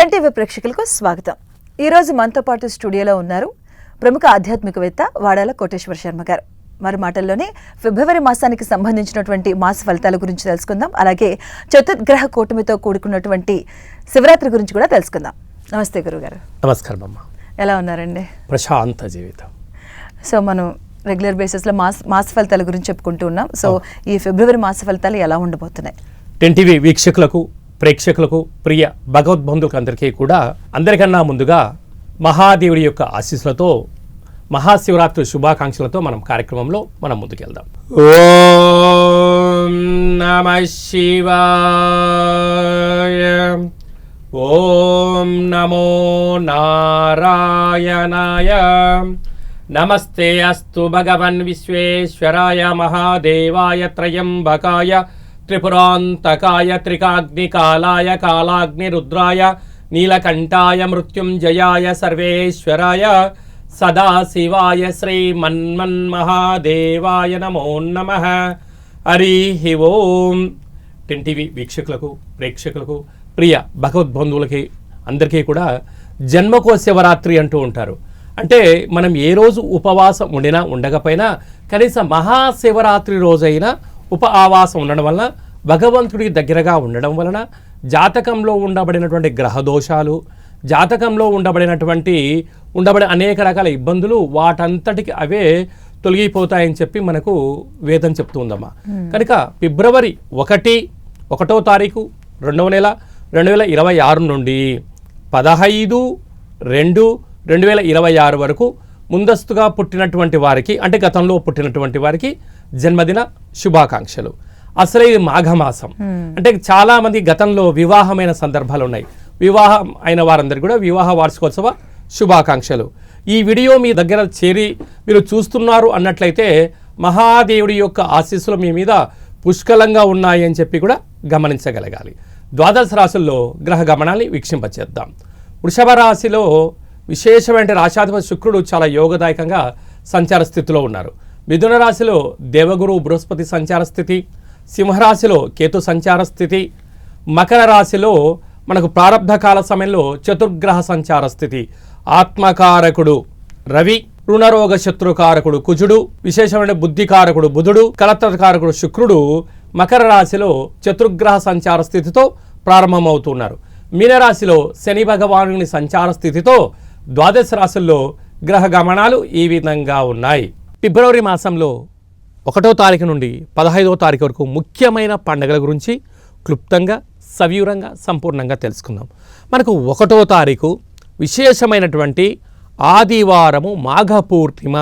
Ten TV ప్రేక్షకులకు స్వాగతం. ఈరోజు మనతో పాటు స్టూడియోలో ఉన్నారు ప్రముఖ ఆధ్యాత్మికవేత్త వాడాల కోటేశ్వర శర్మ గారు. మరి మాటల్లోనే ఫిబ్రవరి మాసానికి సంబంధించినటువంటి మాస ఫలితాల గురించి తెలుసుకుందాం. అలాగే చతుర్గ్రహ కూటమితో కూడుకున్నటువంటి శివరాత్రి గురించి కూడా తెలుసుకుందాం. నమస్తే గురుగారు. నమస్కారం అమ్మ. ఎలా ఉన్నారండి? ప్రశాంత జీవితం. సో మనం రెగ్యులర్ బేసిస్లో మాస ఫలితాల గురించి చెప్పుకుంటూ ఉన్నాం. సో ఈ ఫిబ్రవరి మాస ఫలితాలు ఎలా ఉండబోతున్నాయి? టెన్ టీవీ వీక్షకులకు, ప్రేక్షకులకు, ప్రియ భగవద్బంధువులకు అందరికీ కూడా అందరికన్నా ముందుగా మహాదేవుడి యొక్క ఆశీస్సులతో మహాశివరాత్రి శుభాకాంక్షలతో మనం ముందుకెళ్దాం. ఓం నమః శివాయ. ఓం నమో నారాయణాయ. నమస్తే అస్తు భగవన్ విశ్వేశ్వరాయ మహాదేవాయ త్రయంబకాయ త్రిపురాంతకాయ త్రికాగ్నికాలాయ కాలాగ్నిరుద్రాయ నీలకంఠాయ మృత్యుంజయాయ సర్వేశ్వరాయ సదాశివాయ శ్రీమన్మన్మహాదేవాయ నమో నమః. హరి ఓం. టెన్ టీవీ వీక్షకులకు, ప్రేక్షకులకు, ప్రియ భగవద్బంధువులకి అందరికీ కూడా జన్మకో శివరాత్రి అంటూ ఉంటారు. అంటే మనం ఏ రోజు ఉపవాసం ఉండినా ఉండకపోయినా కనీసం మహాశివరాత్రి రోజైనా ఆవాసం ఉండడం వలన, భగవంతుడికి దగ్గరగా ఉండడం వలన జాతకంలో ఉండబడినటువంటి గ్రహదోషాలు, జాతకంలో ఉండబడిన అనేక రకాల ఇబ్బందులు వాటంతటికి అవే తొలగిపోతాయని చెప్పి మనకు వేదం చెప్తూ ఉందమ్మా. కనుక ఫిబ్రవరి 1వ తారీఖు 2వ నెల 2026 నుండి 15/2/2026 వరకు ముందస్తుగా పుట్టినటువంటి వారికి, అంటే గతంలో పుట్టినటువంటి వారికి జన్మదిన శుభాకాంక్షలు. అసలే ఇది మాఘమాసం. అంటే చాలా మంది గతంలో వివాహమైన సందర్భాలు ఉన్నాయి. వివాహం అయిన వారందరికీ కూడా వివాహ వార్షికోత్సవ శుభాకాంక్షలు. ఈ వీడియో మీ దగ్గర చేరి మీరు చూస్తున్నారు అన్నట్లయితే మహాదేవుడి యొక్క ఆశీస్సులు మీ మీద పుష్కలంగా ఉన్నాయి అని చెప్పి కూడా గమనించగలగాలి. ద్వాదశ రాశుల్లో గ్రహ గమనాన్ని వీక్షింపచేద్దాం. వృషభ రాశిలో విశేషమైన రాశాధిపతి శుక్రుడు చాలా యోగదాయకంగా సంచార స్థితిలో ఉన్నారు. మిథున రాశిలో దేవగురు బృహస్పతి సంచార స్థితి, సింహరాశిలో కేతు సంచార స్థితి, మకర రాశిలో మనకు ప్రారంభ కాల సమయంలో చతుర్గ్రహ సంచార స్థితి. ఆత్మకారకుడు రవి, రుణరోగ శత్రుకారకుడు కుజుడు, విశేషమైన బుద్ధికారకుడు బుధుడు, కలత్రకారకుడు శుక్రుడు మకర రాశిలో చతుర్గ్రహ సంచార స్థితితో ప్రారంభమవుతున్నారు. మీనరాశిలో శని భగవానుని సంచార స్థితితో ద్వాదశ రాశుల్లో గ్రహ గమనాలు ఈ విధంగా ఉన్నాయి. ఫిబ్రవరి మాసంలో 1వ తారీఖు నుండి 15వ తారీఖు వరకు ముఖ్యమైన పండుగల గురించి క్లుప్తంగా, సవివరంగా, సంపూర్ణంగా తెలుసుకుందాం. మనకు 1వ తారీఖు విశేషమైనటువంటి ఆదివారము మాఘ పూర్ణిమ.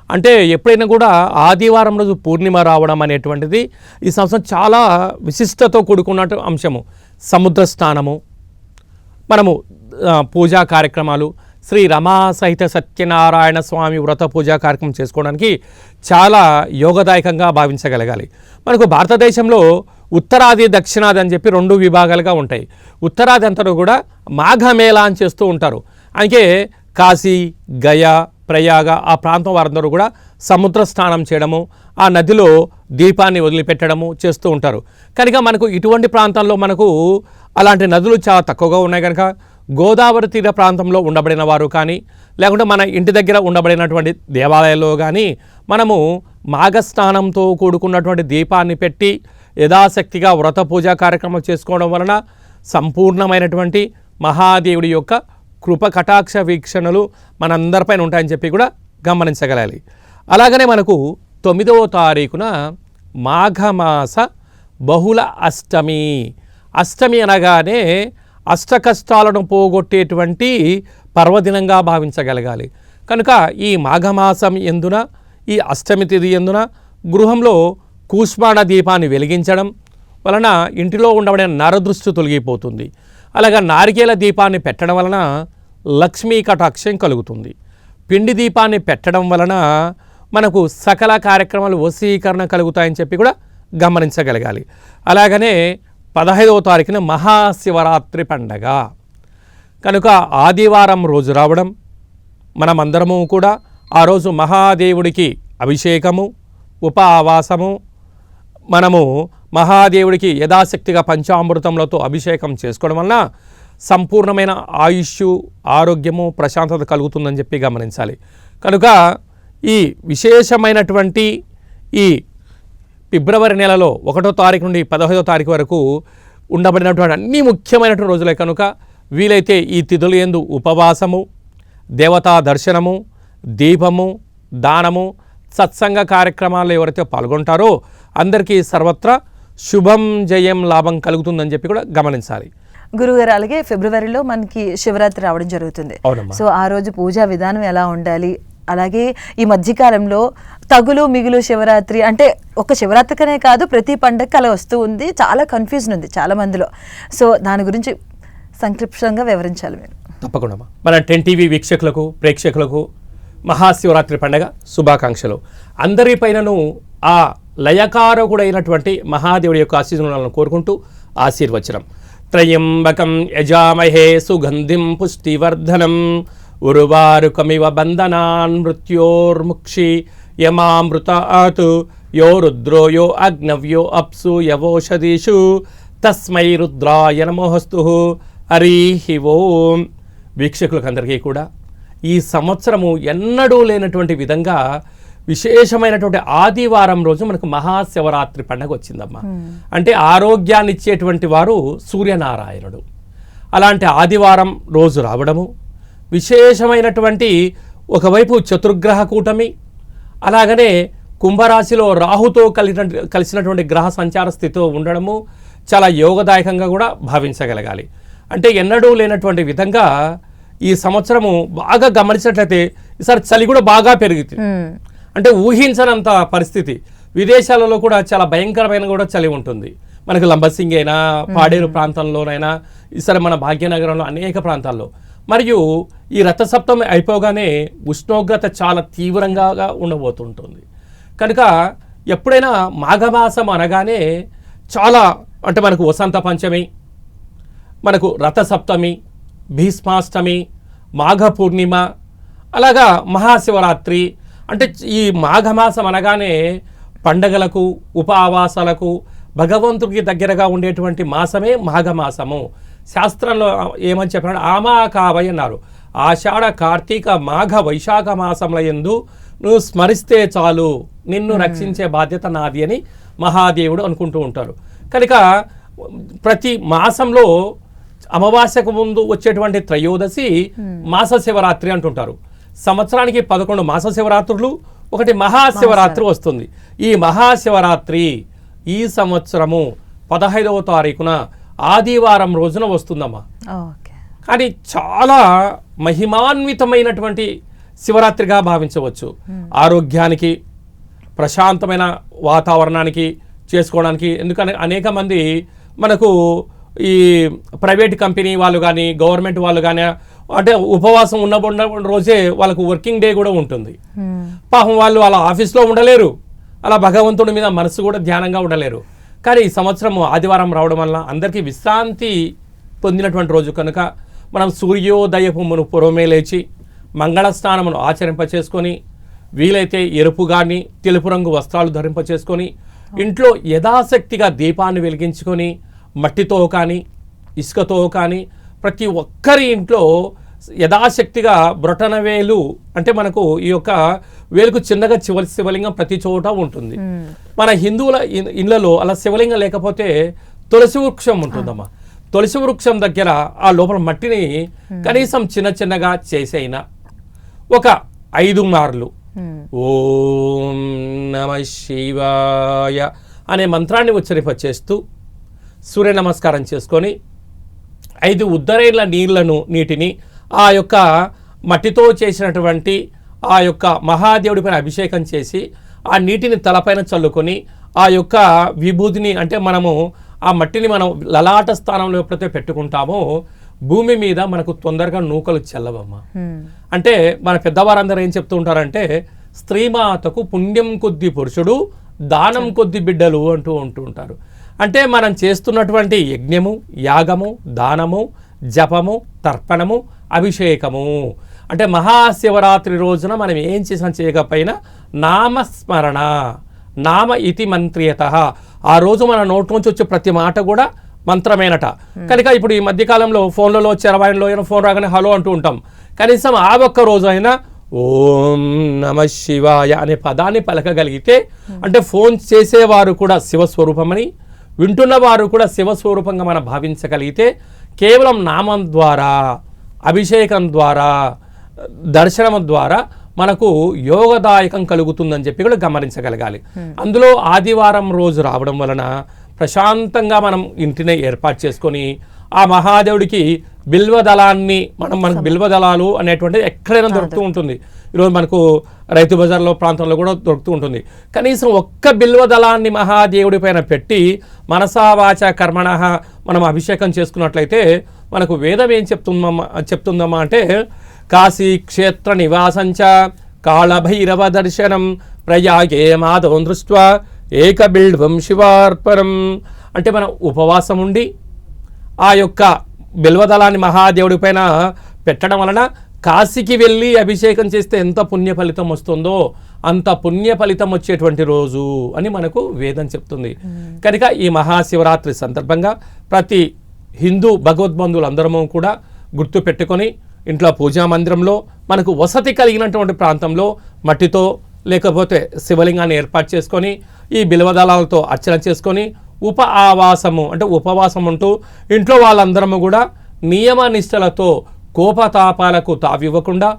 అంటే ఎప్పుడైనా కూడా ఆదివారం రోజు పూర్ణిమ రావడం అనేటువంటిది ఈ సంవత్సరం చాలా విశిష్టతో కూడుకున్న అంశము. సముద్ర స్నానము, మనము పూజా కార్యక్రమాలు, శ్రీ రమా సహిత సత్యనారాయణ స్వామి వ్రత పూజా కార్యక్రమం చేసుకోవడానికి చాలా యోగదాయకంగా భావించగలగాలి. మనకు భారతదేశంలో ఉత్తరాది, దక్షిణాది అని చెప్పి 2 విభాగాలుగా ఉంటాయి. ఉత్తరాది అంతా కూడా మాఘమేళా అని చేస్తూ ఉంటారు. అందుకే కాశీ, గయా, ప్రయాగ ఆ ప్రాంతం వారందరూ కూడా సముద్ర స్నానం చేయడము, ఆ నదిలో దీపాన్ని వదిలిపెట్టడము చేస్తూ ఉంటారు. కనుక మనకు ఇటువంటి ప్రాంతాల్లో మనకు అలాంటి నదులు చాలా తక్కువగా ఉన్నాయి. కనుక గోదావరి తీర ప్రాంతంలో ఉండబడిన వారు కానీ, లేకుంటే మన ఇంటి దగ్గర ఉండబడినటువంటి దేవాలయాల్లో కానీ మనము మాఘస్నానంతో కూడుకున్నటువంటి దీపాన్ని పెట్టి యథాశక్తిగా వ్రత పూజా కార్యక్రమం చేసుకోవడం వలన సంపూర్ణమైనటువంటి మహాదేవుడి యొక్క కృప కటాక్ష వీక్షణలు మనందరిపైన ఉంటాయని చెప్పి కూడా గమనించగలాలి. అలాగనే మనకు 9వ తారీఖున మాఘమాస బహుళ అష్టమి. అష్టమి అనగానే అష్ట కష్టాలను పోగొట్టేటువంటి పర్వదినంగా భావించగలగాలి. కనుక ఈ మాఘమాసం ఎందున, ఈ అష్టమి తిథి ఎందున గృహంలో కూష్మాణ దీపాన్ని వెలిగించడం వలన ఇంటిలో ఉండబడిన నరదృష్టి తొలగిపోతుంది. అలాగా నారికేల దీపాన్ని పెట్టడం వలన లక్ష్మీ కటాక్షం కలుగుతుంది. పిండి దీపాన్ని పెట్టడం వలన మనకు సకల కార్యక్రమాలు వశీకరణ కలుగుతాయని చెప్పి కూడా గమనించగలగాలి. అలాగనే 15వ తారీఖున మహాశివరాత్రి పండగ కనుక ఆదివారం రోజు రావడం, మనమందరము కూడా ఆ రోజు మహాదేవుడికి అభిషేకము, ఆవాసము, మనము మహాదేవుడికి యథాశక్తిగా పంచామృతములతో అభిషేకం చేసుకోవడం వలన సంపూర్ణమైన ఆయుష్, ఆరోగ్యము, ప్రశాంతత కలుగుతుందని చెప్పి గమనించాలి. కనుక ఈ విశేషమైనటువంటి ఈ ఫిబ్రవరి నెలలో 1వ తారీఖు నుండి 15వ తారీఖు వరకు ఉండబడినటువంటి అన్ని ముఖ్యమైనటువంటి రోజులే కనుక వీలైతే ఈ తిథుల యందు ఉపవాసము, దేవతా దర్శనము, దీపము, దానము, సత్సంగ కార్యక్రమాల్లో ఎవరైతే పాల్గొంటారో అందరికీ సర్వత్రా శుభం, జయం, లాభం కలుగుతుందని చెప్పి కూడా గమనించాలి. గురుగారు, అలాగే ఫిబ్రవరిలో మనకి శివరాత్రి రావడం జరుగుతుంది. సో ఆ రోజు పూజా విధానం ఎలా ఉండాలి? అలాగే ఈ మధ్యకాలంలో తగులు మిగులు శివరాత్రి అంటే ఒక శివరాత్రికనే కాదు, ప్రతి పండగకి అలా వస్తూ ఉంది. చాలా కన్ఫ్యూజన్ ఉంది చాలా మందిలో. సో దాని గురించి సంక్షిప్తంగా వివరించాలి మీరు. తప్పకుండా మన 10 టీవీ వీక్షకులకు, ప్రేక్షకులకు మహాశివరాత్రి పండగ శుభాకాంక్షలు. అందరిపైనను ఆ లయకారకుడైనటువంటి మహాదేవుడి యొక్క ఆశీర్వాదాలను కోరుకుంటూ ఆశీర్వచనం. త్రయంబకం యజామహే సుగంధిం పుష్టివర్ధనం ఉర్వారుకమివ బంధనాన్ మృత్యోర్ముక్షి యమామృతాత్ యో రుద్రో యో అగ్నవ్యో అప్సు యవోషధీషు తస్మై రుద్రాయ నమోస్తు. హరి ఓం. వీక్షకులకందరికీ కూడా ఈ సంవత్సరము ఎన్నడూ లేనటువంటి విధంగా విశేషమైనటువంటి ఆదివారం రోజు మనకు మహాశివరాత్రి పండుగ వచ్చిందమ్మా. అంటే ఆరోగ్యాన్ని ఇచ్చేటువంటి వారు సూర్యనారాయణుడు. అలాంటి ఆదివారం రోజు రావడము, విశేషమైనటువంటి ఒకవైపు చతుర్గ్రహ కూటమి, అలాగనే కుంభరాశిలో రాహుతో కలిసినటువంటి గ్రహ సంచార స్థితితో ఉండడము చాలా యోగదాయకంగా కూడా భావించగలగాలి. అంటే ఎన్నడూ లేనటువంటి విధంగా ఈ సంవత్సరము బాగా గమనించినట్లయితే ఈసారి చలి కూడా బాగా పెరుగుతుంది. అంటే ఊహించనంత పరిస్థితి. విదేశాలలో కూడా చాలా భయంకరమైన కూడా చలి ఉంటుంది. మనకు లంబసింగి అయినా, పాడేరు ప్రాంతంలోనైనా, ఈసారి మన భాగ్యనగరంలో అనేక ప్రాంతాల్లో. మరియు ఈ రథసప్తమి అయిపోగానే ఉష్ణోగ్రత చాలా తీవ్రంగా ఉండబోతుంటుంది. కనుక ఎప్పుడైనా మాఘమాసం అనగానే చాలా అంటే మనకు వసంత పంచమి, మనకు రథసప్తమి, భీష్మాష్టమి, మాఘ పూర్ణిమ, అలాగా మహాశివరాత్రి. అంటే ఈ మాఘమాసం అనగానే పండగలకు, ఉపవాసాలకు, భగవంతుడికి దగ్గరగా ఉండేటువంటి మాసమే మాఘమాసము. శాస్త్రంలో ఏమని చెప్పారు? ఆమాకావై అన్నారు. ఆషాఢ, కార్తీక, మాఘ, వైశాఖ మాసముల యందు నువ్వు స్మరిస్తే చాలు, నిన్ను రక్షించే బాధ్యత నాది అని మహాదేవుడు అనుకుంటూ ఉంటారు. కనుక ప్రతి మాసంలో అమావాస్యకు ముందు వచ్చేటువంటి త్రయోదశి మాస శివరాత్రి అంటుంటారు. సంవత్సరానికి 11 మాస శివరాత్రులు, ఒకటి మహాశివరాత్రి వస్తుంది. ఈ మహాశివరాత్రి ఈ సంవత్సరము 15వ తారీఖున ఆదివారం రోజున వస్తుందమ్మా. కానీ చాలా మహిమాన్వితమైనటువంటి శివరాత్రిగా భావించవచ్చు. ఆరోగ్యానికి, ప్రశాంతమైన వాతావరణానికి చేసుకోవడానికి. ఎందుకంటే అనేక మంది మనకు ఈ ప్రైవేట్ కంపెనీ వాళ్ళు కానీ, గవర్నమెంట్ వాళ్ళు కానీ అంటే ఉపవాసం ఉన్న రోజే వాళ్ళకు వర్కింగ్ డే కూడా ఉంటుంది. పాపం వాళ్ళు వాళ్ళ ఆఫీస్లో ఉండలేరు, అలా భగవంతుడి మీద మనసు కూడా ధ్యానంగా ఉండలేరు. కానీ ఈ సంవత్సరం ఆదివారం రావడం వల్ల అందరికీ విశ్రాంతి పొందినటువంటి రోజు కనుక మనం సూర్యోదయపు పూర్వమే లేచి మంగళ స్నానమును ఆచరింపచేసుకొని, వీలైతే ఎరుపు కానీ తెలుపు రంగు వస్త్రాలు ధరింపచేసుకొని, ఇంట్లో యథాశక్తిగా దీపాన్ని వెలిగించుకొని, మట్టితో కానీ ఇసుకతో కానీ ప్రతి ఒక్కరి ఇంట్లో యథాశక్తిగా బ్రొటనవేలు అంటే మనకు ఈ యొక్క వేలుకు చిన్నగా శివలింగం ప్రతి చోట ఉంటుంది. మన హిందువుల ఇళ్లలో అలా శివలింగం లేకపోతే తులసి వృక్షం ఉంటుందమ్మా. తులసి వృక్షం దగ్గర ఆ లోపల మట్టిని కనీసం చిన్నగా చేసైనా ఒక 5 మార్లు ఓం నమః శివాయ అనే మంత్రాన్ని ఉచ్చరింపచేస్తూ సూర్య నమస్కారం చేసుకొని 5 ఉద్దరేళ్ల నీటిని ఆ యొక్క మట్టితో చేసినటువంటి ఆ యొక్క మహాదేవుడి పైన అభిషేకం చేసి ఆ నీటిని తలపైన చల్లుకొని ఆ యొక్క విభూతిని అంటే మనము ఆ మట్టిని మనం లలాట స్థానంలో ఎప్పుడైతే పెట్టుకుంటామో భూమి మీద మనకు తొందరగా నూకలు చెల్లవమ్మా. అంటే మన పెద్దవారందరూ ఏం చెప్తూ ఉంటారంటే స్త్రీమాతకు పుణ్యం కొద్ది పురుషుడు, దానం కొద్ది బిడ్డలు అంటూ ఉంటారు. అంటే మనం చేస్తున్నటువంటి యజ్ఞము, యాగము, దానము, జపము, తర్పణము, అభిషేకము అంటే మహాశివరాత్రి రోజున మనం ఏం చేసినా చేయకపోయినా నామస్మరణ, నామ ఇతి మంత్రియత, ఆ రోజు మన నోట్లోంచి వచ్చే ప్రతి మాట కూడా మంత్రమేనట. కనుక ఇప్పుడు ఈ మధ్యకాలంలో ఫోన్లలో చరవాయిలో అయినా ఫోన్ రాగానే హలో అంటూ ఉంటాం. కనీసం ఆ ఒక్క రోజు అయినా ఓం నమ శివాయ అనే పదాన్ని పలకగలిగితే, అంటే ఫోన్ చేసేవారు కూడా శివస్వరూపమని, వింటున్న వారు కూడా శివస్వరూపంగా మనం భావించగలిగితే, కేవలం నామం ద్వారా, అభిషేకం ద్వారా, దర్శనం ద్వారా మనకు యోగదాయకం కలుగుతుందని చెప్పి కూడా గమనించగలగాలి. అందులో ఆదివారం రోజు రావడం వలన ప్రశాంతంగా మనం ఇంటిని ఏర్పాటు చేసుకొని ఆ మహాదేవుడికి బిల్వదళాన్ని మనకు బిల్వదళాలు అనేటువంటిది ఎక్కడైనా దొరుకుతూ ఉంటుంది. ఈరోజు మనకు రైతు బజార్లో ప్రాంతంలో కూడా దొరుకుతూ ఉంటుంది. కనీసం ఒక్క బిల్వదళాన్ని మహాదేవుడి పైన పెట్టి మనసా వాచ కర్మణః మనం అభిషేకం చేసుకున్నట్లయితే మనకు వేదం ఏం చెప్తుందమ్మా అంటే కాశీ క్షేత్ర నివాసంచ కాళభైరవ దర్శనం ప్రయాగే మాధవం దృష్ట్వా ఏక బిల్వం శివార్పణం. అంటే మనం ఉపవాసం ఉండి ఆ యొక్క బిల్వదళాన్ని మహాదేవుడి పైన పెట్టడం వలన కాశీకి వెళ్ళి అభిషేకం చేస్తే ఎంత పుణ్య ఫలితం వస్తుందో అంత పుణ్య ఫలితం వచ్చేటువంటి రోజు అని మనకు వేదం చెప్తుంది. కనుక ఈ మహాశివరాత్రి సందర్భంగా ప్రతి హిందూ భగవద్బంధువులందరము కూడా గుర్తు పెట్టుకొని ఇంట్లో పూజా మందిరంలో మనకు వసతి కలిగినటువంటి ప్రాంతంలో మట్టితో లేకపోతే శివలింగాన్ని ఏర్పాటు చేసుకొని ఈ బిల్వదళాలతో అర్చన చేసుకొని ఆవాసము అంటే ఉపవాసం ఉంటూ ఇంట్లో వాళ్ళందరము కూడా నియమ నిష్టలతో కోపతాపాలకు తావివ్వకుండా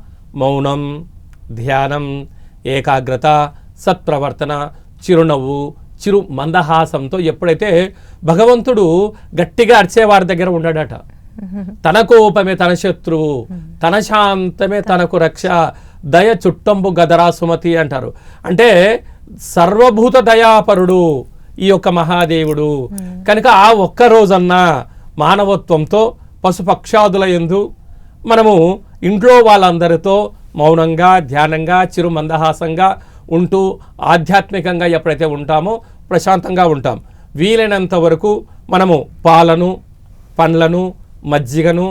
మౌనం, ధ్యానం, ఏకాగ్రత, సత్ప్రవర్తన, చిరునవ్వు, చిరు మందహాసంతో ఎప్పుడైతే భగవంతుడు గట్టిగా అర్చేవారి దగ్గర ఉండడట. తన కోపమే తన శత్రువు, తన శాంతమే తనకు రక్ష, దయ చుట్టంబు గదరా సుమతి అంటారు. అంటే సర్వభూత దయాపరుడు ఈ యొక్క మహాదేవుడు. కనుక ఆ ఒక్క రోజన్నా మానవత్వంతో పశుపక్షాదుల యందు మనము ఇంట్లో వాళ్ళందరితో మౌనంగా, ధ్యానంగా, చిరు మందహాసంగా ఉంటూ ఆధ్యాత్మికంగా ఎప్పుడైతే ఉంటామో ప్రశాంతంగా ఉంటాం. వీలైనంత వరకు మనము పాలను, పండ్లను, మజ్జిగను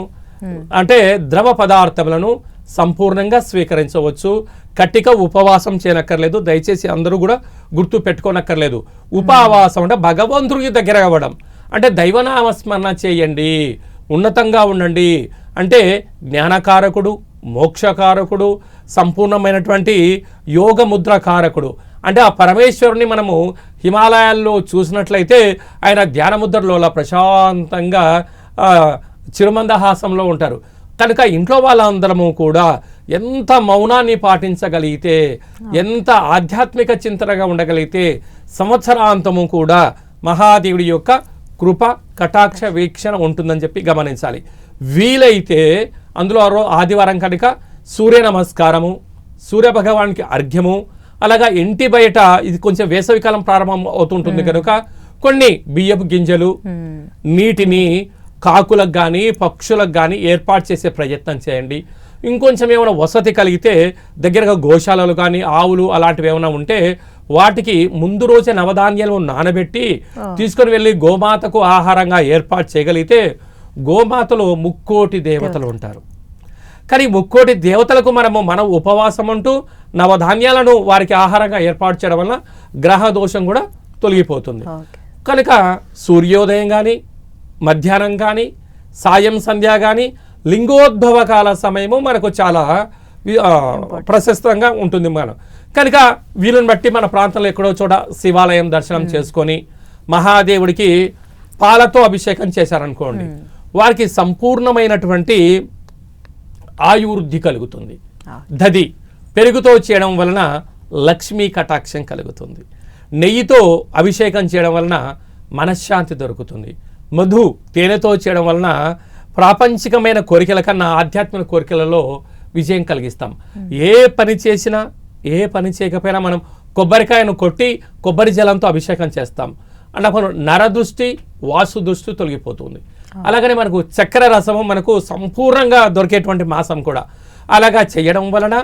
అంటే ద్రవ పదార్థములను సంపూర్ణంగా స్వీకరించవచ్చు. కట్టిక ఉపవాసం చేయనక్కర్లేదు. దయచేసి అందరూ కూడా గుర్తు పెట్టుకోనక్కర్లేదు. ఉపవాసం అంటే భగవంతుడికి దగ్గర అవ్వడం, అంటే దైవనామస్మరణ చేయండి, ఉన్నతంగా ఉండండి. అంటే జ్ఞానకారకుడు, మోక్షకారకుడు, సంపూర్ణమైనటువంటి యోగ ముద్రకారకుడు. అంటే ఆ పరమేశ్వరుని మనము హిమాలయాల్లో చూసినట్లయితే ఆయన ధ్యానముద్రలో ప్రశాంతంగా చిరుమందహాసంలో ఉంటారు. కనుక ఇంట్లో వాళ్ళందరము కూడా ఎంత మౌనాన్ని పాటించగలిగితే, ఎంత ఆధ్యాత్మిక చింతనగా ఉండగలిగితే సంవత్సరాంతము కూడా మహాదేవుడి యొక్క కృప కటాక్ష వీక్షణ ఉంటుందని చెప్పి గమనించాలి. వీలైతే అందులో ఆదివారం కనుక సూర్య నమస్కారము, సూర్య భగవానికి అర్ఘ్యము, అలాగా ఇంటి బయట ఇది కొంచెం వేసవికాలం ప్రారంభం అవుతుంటుంది కనుక కొన్ని బియ్యపు గింజలు, నీటిని కాకులకు కానీ పక్షులకు కానీ ఏర్పాటు చేసే ప్రయత్నం చేయండి. ఇంకొంచెం ఏమైనా వసతి కలిగితే దగ్గరగా గోశాలలు కానీ ఆవులు అలాంటివి ఏమైనా ఉంటే వాటికి ముందు రోజే నవధాన్యాలు నానబెట్టి తీసుకొని వెళ్ళి గోమాతకు ఆహారంగా ఏర్పాటు చేయగలిగితే, గోమాతలో 3,000,000 దేవతలు ఉంటారు. కానీ 3,000,000 దేవతలకు మనం ఉపవాసం అంటూ నవధాన్యాలను వారికి ఆహారంగా ఏర్పాటు చేయడం వల్ల గ్రహ దోషం కూడా తొలగిపోతుంది. కనుక సూర్యోదయం కానీ, మధ్యాహ్నం కానీ, సాయం సంధ్య కానీ, లింగోద్భవ కాల సమయము మనకు చాలా ప్రశస్తంగా ఉంటుంది. మనం కనుక వీళ్ళని బట్టి మన ప్రాంతంలో ఎక్కడో చోట శివాలయం దర్శనం చేసుకొని మహాదేవుడికి పాలతో అభిషేకం చేశారనుకోండి, వారికి సంపూర్ణమైనటువంటి ఆయువృద్ధి కలుగుతుంది. దది పెరుగుతో చేయడం వలన లక్ష్మీ కటాక్షం కలుగుతుంది. నెయ్యితో అభిషేకం చేయడం వలన మనశ్శాంతి దొరుకుతుంది. మధు తేనెతో చేయడం వలన ప్రాపంచికమైన కోరికల కన్నా ఆధ్యాత్మిక కోరికలలో విజయం కలిగిస్తాం. ఏ పని చేసినా, ఏ పని చేయకపోయినా మనం కొబ్బరికాయను కొట్టి కొబ్బరి జలంతో అభిషేకం చేస్తాం. అన్నప్పుడు నరదృష్టి, వాసు దృష్టి తొలగిపోతుంది. అలాగనే మనకు చక్కెర రసము మనకు సంపూర్ణంగా దొరికేటువంటి మాసం కూడా. అలాగా చేయడం వలన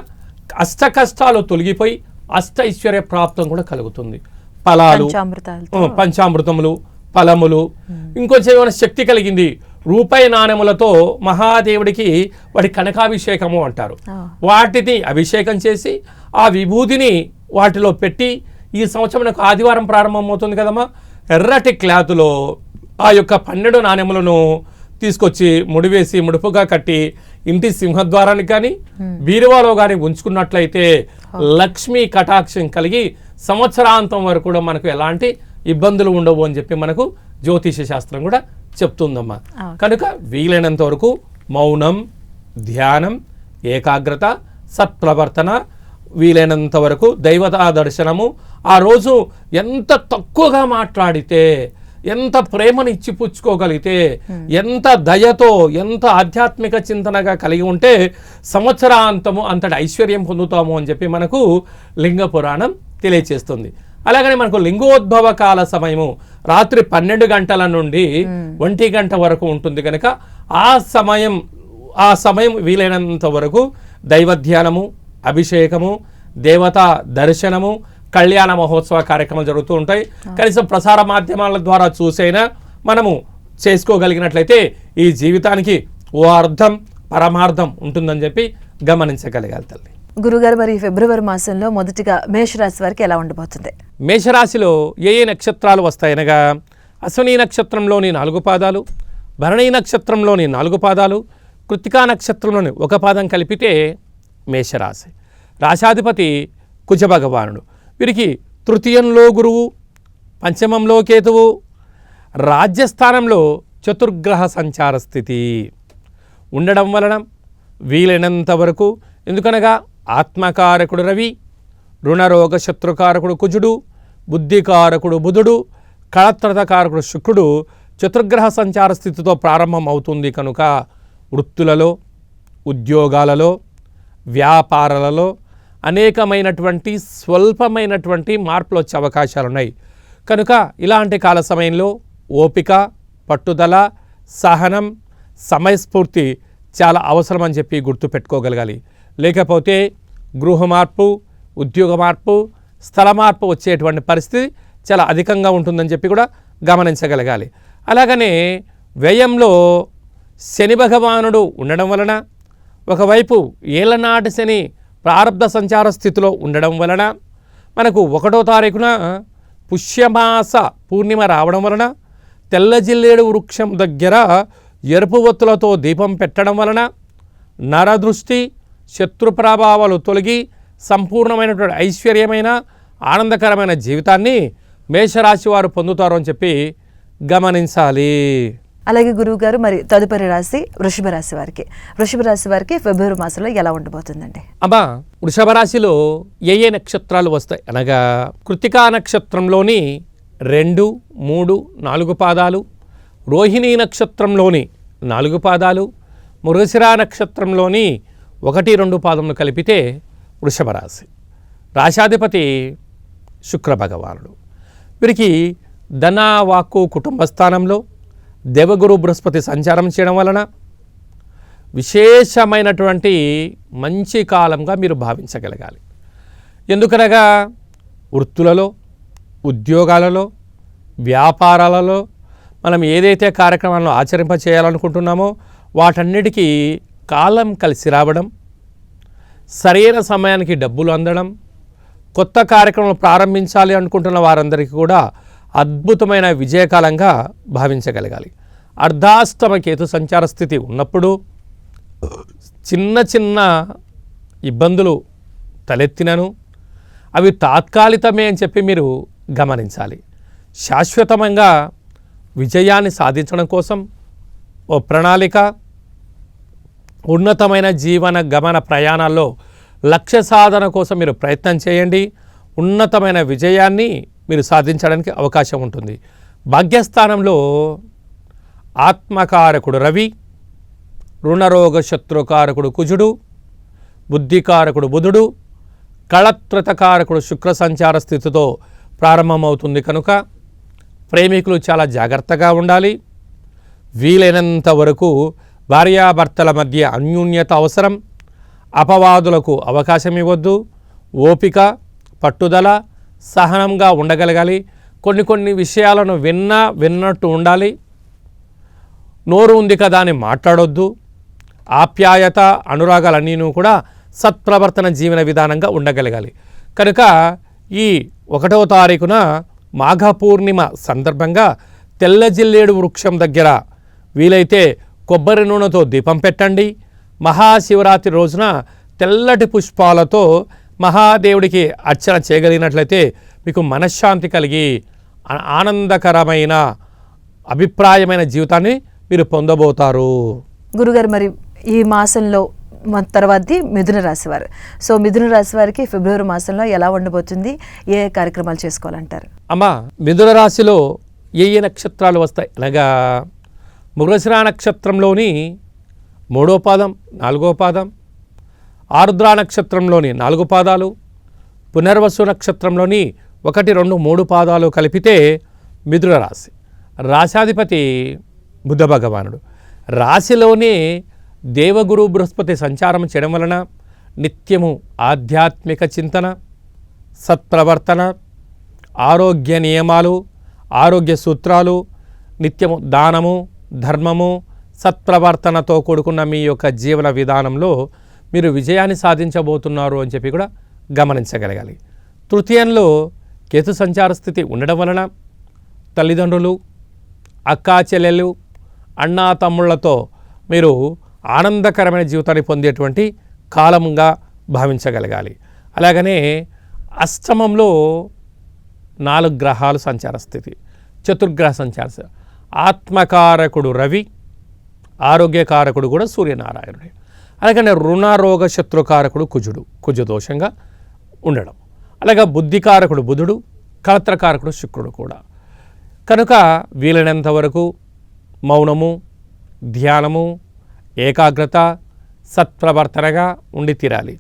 అష్ట కష్టాలు తొలగిపోయి అష్ట ఐశ్వర్య ప్రాప్తం కూడా కలుగుతుంది. ఫలాలు, పంచామృతములు, ఫలములు, ఇంకొంచెం ఏమైనా శక్తి కలిగింది రూపాయి నాణెములతో మహాదేవుడికి వాటి కనకాభిషేకము అంటారు. వాటిని అభిషేకం చేసి ఆ విభూతిని వాటిలో పెట్టి, ఈ సంవత్సరం నాకు ఆదివారం ప్రారంభమవుతుంది కదమ్మా, ఎర్రటి క్లాతులో ఆ యొక్క 12 నాణెములను తీసుకొచ్చి ముడివేసి ముడుపుగా కట్టి ఇంటి సింహద్వారానికి కానీ బీరువాలో కానీ ఉంచుకున్నట్లయితే లక్ష్మీ కటాక్షం కలిగి సంవత్సరాంతం వరకు కూడా మనకు ఎలాంటి ఇబ్బందులు ఉండవు అని చెప్పి మనకు జ్యోతిష శాస్త్రం కూడా చెప్తుందమ్మా. కనుక వీలైనంత వరకు మౌనం, ధ్యానం, ఏకాగ్రత, సత్ప్రవర్తన, వీలైనంత వరకు దైవతా దర్శనము, ఆ రోజు ఎంత తక్కువగా మాట్లాడితే, ఎంత ప్రేమను ఇచ్చిపుచ్చుకోగలిగితే, ఎంత దయతో, ఎంత ఆధ్యాత్మిక చింతనగా కలిగి ఉంటే సంవత్సరాంతము అంతటి ఐశ్వర్యం పొందుతాము అని చెప్పి మనకు లింగ పురాణం తెలియచేస్తుంది. అలాగనే మనకు లింగోద్భవ కాల సమయము రాత్రి 12 గంటల నుండి 1 గంట వరకు ఉంటుంది కనుక ఆ సమయం వీలైనంత వరకు దైవ ధ్యానము, అభిషేకము, దేవతా దర్శనము, కళ్యాణ మహోత్సవ కార్యక్రమాలు జరుగుతూ ఉంటాయి. కనీసం ప్రసార మాధ్యమాల ద్వారా చూసైనా మనము చేసుకోగలిగినట్లయితే ఈ జీవితానికి ఓ అర్థం, పరమార్థం ఉంటుందని చెప్పి గమనించగలగాలి తల్లి. గురుగారు, మరి ఫిబ్రవరి మాసంలో మొదటిగా మేషరాశి వారికి ఎలా ఉండబోతుంది? మేషరాశిలో ఏ నక్షత్రాలు వస్తాయనగా అశ్విని నక్షత్రంలోని 4 పాదాలు, భరణి నక్షత్రంలోని 4 పాదాలు, కృత్తికా నక్షత్రంలోని 1 పాదం కలిపితే మేషరాశి. రాశాధిపతి కుజ భగవానుడు. వీరికి తృతీయంలో గురువు, పంచమంలో కేతువు, రాజ్యస్థానంలో చతుర్గ్రహ సంచార స్థితి ఉండడం వలన వీలైనంత వరకు, ఎందుకనగా ఆత్మకారకుడు రవి, రుణరోగ శత్రుకారకుడు కుజుడు, బుద్ధికారకుడు బుధుడు, కళత్రతకారకుడు శుక్రుడు చతుర్గ్రహ సంచార స్థితితో ప్రారంభం అవుతుంది కనుక వృత్తులలో, ఉద్యోగాలలో, వ్యాపారాలలో అనేకమైనటువంటి స్వల్పమైనటువంటి మార్పులు వచ్చే అవకాశాలు ఉన్నాయి. కనుక ఇలాంటి కాల సమయంలో ఓపిక, పట్టుదల, సహనం, సమయస్ఫూర్తి చాలా అవసరం అని చెప్పి గుర్తుపెట్టుకోగలగాలి. లేకపోతే గృహ మార్పు, ఉద్యోగ మార్పు, స్థల మార్పు వచ్చేటువంటి పరిస్థితి చాలా అధికంగా ఉంటుందని చెప్పి కూడా గమనించగలగాలి. అలాగనే వ్యయంలో శని భగవానుడు ఉండడం వలన, ఒకవైపు ఏళ్ళనాటి శని ప్రారబ్ధ సంచార స్థితిలో ఉండడం వలన మనకు 1వ తారీఖున పుష్యమాస పూర్ణిమ రావడం వలన తెల్ల జిల్లేడు వృక్షం దగ్గర ఎరుపు ఒత్తులతో దీపం పెట్టడం వలన నరదృష్టి, శత్రు ప్రభావాలు తొలగి సంపూర్ణమైనటువంటి ఐశ్వర్యమైన ఆనందకరమైన జీవితాన్ని మేషరాశి వారు పొందుతారు అని చెప్పి గమనించాలి. అలాగే గురువు గారు, మరి తదుపరి రాశి వృషభ రాశి వారికి. వృషభ రాశి వారికి ఫిబ్రవరి మాసంలో ఎలా ఉండబోతుందండి? అమ్మా, వృషభ రాశిలో ఏ నక్షత్రాలు వస్తాయి అనగా కృత్తికా నక్షత్రంలోని 2, 3, 4 పాదాలు, రోహిణీ నక్షత్రంలోని 4 పాదాలు, మృగశిర నక్షత్రంలోని 1, 2 పాదములు కలిపితే వృషభ రాశి. రాశాధిపతి శుక్ర భగవానుడు. వీరికి ధన, వాక్కు, కుటుంబ స్థానంలో దేవగురు బృహస్పతి సంచారం చేయడం వలన విశేషమైనటువంటి మంచి కాలంగా మీరు భావించగలగాలి. ఎందుకనగా వృత్తులలో, ఉద్యోగాలలో, వ్యాపారాలలో మనం ఏదైతే కార్యక్రమాలను ఆచరింప చేయాలనుకుంటున్నామో వాటన్నిటికీ కాలం కలిసి రావడం, సరైన సమయానికి డబ్బులు అందడం, కొత్త కార్యక్రమాలు ప్రారంభించాలి అనుకుంటున్న వారందరికీ కూడా అద్భుతమైన విజయకాలంగా భావించగలగాలి. అర్ధాష్టమ కేతు సంచార స్థితి ఉన్నప్పుడు చిన్న చిన్న ఇబ్బందులు తలెత్తినను అవి తాత్కాలికమే అని చెప్పి మీరు గమనించాలి. శాశ్వతంగా విజయాన్ని సాధించడం కోసం ఓ ప్రణాళిక, ఉన్నతమైన జీవన గమన ప్రయాణాల్లో లక్ష్య సాధన కోసం మీరు ప్రయత్నం చేయండి. ఉన్నతమైన విజయాన్ని మీరు సాధించడానికి అవకాశం ఉంటుంది. భాగ్యస్థానంలో ఆత్మకారకుడు రవి, రుణరోగ శత్రుకారకుడు కుజుడు, బుద్ధికారకుడు బుధుడు, కళత్రతకారకుడు శుక్ర సంచార స్థితితో ప్రారంభమవుతుంది కనుక ప్రేమికులు చాలా జాగ్రత్తగా ఉండాలి. వీలైనంత వరకు భార్యాభర్తల మధ్య అన్యోన్యత అవసరం. అపవాదులకు అవకాశం ఇవ్వద్దు. ఓపిక, పట్టుదల, సహనంగా ఉండగలగాలి. కొన్ని విషయాలను విన్నట్టు ఉండాలి. నోరు ఉంది కదా అని మాట్లాడొద్దు. ఆప్యాయత, అనురాగాలన్నీ కూడా సత్ప్రవర్తన జీవన విధానంగా ఉండగలగాలి. కనుక ఈ 1వ తారీఖున మాఘ పూర్ణిమ సందర్భంగా తెల్ల జిల్లేడు వృక్షం దగ్గర వీలైతే కొబ్బరి నూనెతో దీపం పెట్టండి. మహాశివరాత్రి రోజున తెల్లటి పుష్పాలతో మహాదేవుడికి అర్చన చేయగలిగినట్లయితే మీకు మనశ్శాంతి కలిగి ఆనందకరమైన అభిప్రాయమైన జీవితాన్ని మీరు పొందబోతారు. గురుగారు, మరి ఈ మాసంలో తర్వాతది మిథున రాశి వారు. సో మిథున రాశి వారికి ఫిబ్రవరి మాసంలో ఎలా ఉండబోతుంది, ఏ కార్యక్రమాలు చేసుకోవాలంటారు? అమ్మా, మిథున రాశిలో ఏ నక్షత్రాలు వస్తాయి అనగా మృగశిర నక్షత్రంలోని 3వ పాదం, 4వ పాదం, ఆరుద్ర నక్షత్రంలోని 4 పాదాలు, పునర్వసు నక్షత్రంలోని 1, 2, 3 పాదాలు కలిపితే మిథున రాశి. రాశాధిపతి బుధ భగవానుడు. రాశిలోనే దేవగురు బృహస్పతి సంచారం చేయడం వలన నిత్యము ఆధ్యాత్మిక చింతన, సత్ప్రవర్తన, ఆరోగ్య నియమాలు, ఆరోగ్య సూత్రాలు, నిత్యము దానము, ధర్మము, సత్ప్రవర్తనతో కూడుకున్న మీ యొక్క జీవన విధానంలో మీరు విజయాన్ని సాధించబోతున్నారు అని చెప్పి కూడా గమనించగలగాలి. తృతీయంలో కేతు సంచార స్థితి ఉండడం వలన తల్లిదండ్రులు, అక్కా చెల్లెళ్ళు, అన్నా తమ్ముళ్లతో మీరు ఆనందకరమైన జీవితాన్ని పొందేటువంటి కాలంగా భావించగలగాలి. అలాగనే అష్టమంలో 4 గ్రహాలు సంచార స్థితి, చతుర్గ్రహ సంచార స్థితి. ఆత్మకారకుడు రవి, ఆరోగ్యకారకుడు కూడా సూర్యనారాయణుడే. అలాగనే రుణరోగ శత్రుకారకుడు కుజదోషంగా ఉండడం. అలాగే బుద్ధికారకుడు బుధుడు, కళత్రకారకుడు శుక్రుడు కూడా. కనుక వీలైనంత వరకు మౌనము, ధ్యానము, ఏకాగ్రత, సత్ప్రవర్తనగా ఉండి తీరాలి.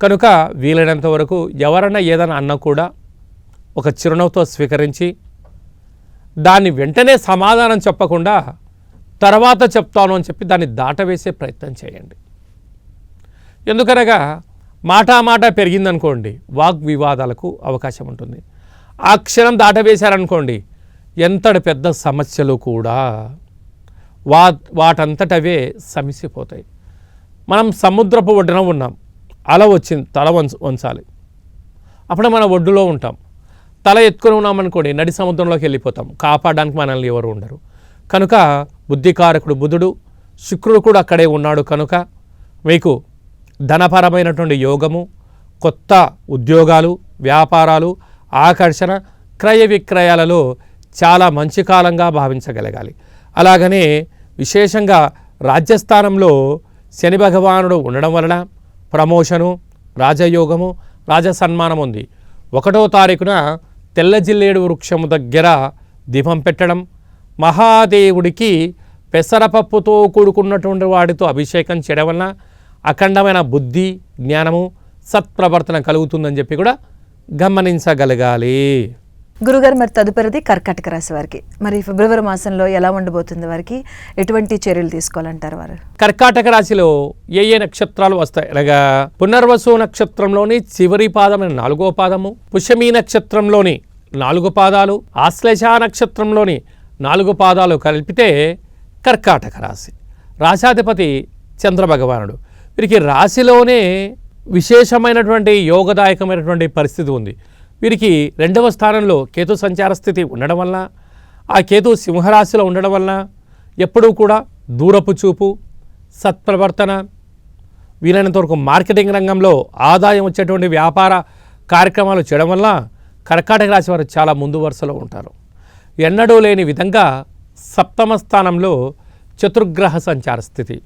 కనుక వీలైనంత వరకు ఎవరైనా ఏదైనా అన్నా కూడా ఒక చిరునవ్వుతో స్వీకరించి దాన్ని వెంటనే సమాధానం చెప్పకుండా తర్వాత చెప్తాను అని చెప్పి దాన్ని దాటవేసే ప్రయత్నం చేయండి. ఎందుకనగా మాట పెరిగిందనుకోండి వాగ్వివాదాలకు అవకాశం ఉంటుంది. ఆ క్షణం దాటవేశారనుకోండి ఎంతటి పెద్ద సమస్యలు కూడా వాటంతటవే సమసిపోతాయి. మనం సముద్రపు ఒడ్డున ఉన్నాం, అల వచ్చింది, తల వంచాలి, అప్పుడు మన ఒడ్డులో ఉంటాం. తల ఎత్తుకొని ఉన్నామనుకోండి నడి సముద్రంలోకి వెళ్ళిపోతాం, కాపాడడానికి మనల్ని ఎవరు ఉండరు. కనుక బుద్ధికారకుడు బుధుడు, శుక్రుడు కూడా అక్కడే ఉన్నాడు. కనుక మీకు ధనపరమైనటువంటి యోగము, కొత్త ఉద్యోగాలు, వ్యాపారాలు, ఆకర్షణ, క్రయ విక్రయాలలో చాలా మంచి కాలంగా భావించగలగాలి. అలాగనే విశేషంగా రాజ్యస్థానంలో శని భగవానుడు ఉండడం వలన ప్రమోషను, రాజయోగము, రాజసన్మానం ఉంది. 1వ తారీఖున తెల్ల జిల్లేడు వృక్షము దగ్గర దీపం పెట్టడం, మహాదేవుడికి పెసరపప్పుతో కూడుకున్నటువంటి వాటితో అభిషేకం చేయడం వలన అఖండమైన బుద్ధి, జ్ఞానము, సత్ప్రవర్తన కలుగుతుందని చెప్పి కూడా గమనించగలగాలి. గురుగారు, మరి తదుపరిది కర్కాటక రాశి వారికి. మరి ఫిబ్రవరి మాసంలో ఎలా ఉండబోతుంది, వారికి ఎటువంటి చర్యలు తీసుకోవాలంటారు వారు? కర్కాటక రాశిలో ఏ నక్షత్రాలు వస్తాయి అనగా పునర్వసు నక్షత్రంలోని చివరి పాదమైన 4వ పాదము, పుష్యమీ నక్షత్రంలోని 4 పాదాలు, ఆశ్లేష నక్షత్రంలోని 4 పాదాలు కలిపితే కర్కాటక రాశి. రాశాధిపతి చంద్రభగవానుడు. వీరికి రాశిలోనే విశేషమైనటువంటి యోగదాయకమైనటువంటి పరిస్థితి ఉంది. వీరికి 2వ స్థానంలో కేతు సంచార స్థితి ఉండడం వలన, ఆ కేతు సింహరాశిలో ఉండడం వలన ఎప్పుడూ కూడా దూరపు చూపు, సత్ప్రవర్తన, వీలైనంత వరకు మార్కెటింగ్ రంగంలో ఆదాయం వచ్చేటువంటి వ్యాపార కార్యక్రమాలు చేయడం వల్ల కర్కాటక రాశి వారు చాలా ముందు వరుసలో ఉంటారు. ఎన్నడూ లేని విధంగా 7వ స్థానంలో చతుర్గ్రహ సంచార స్థితి.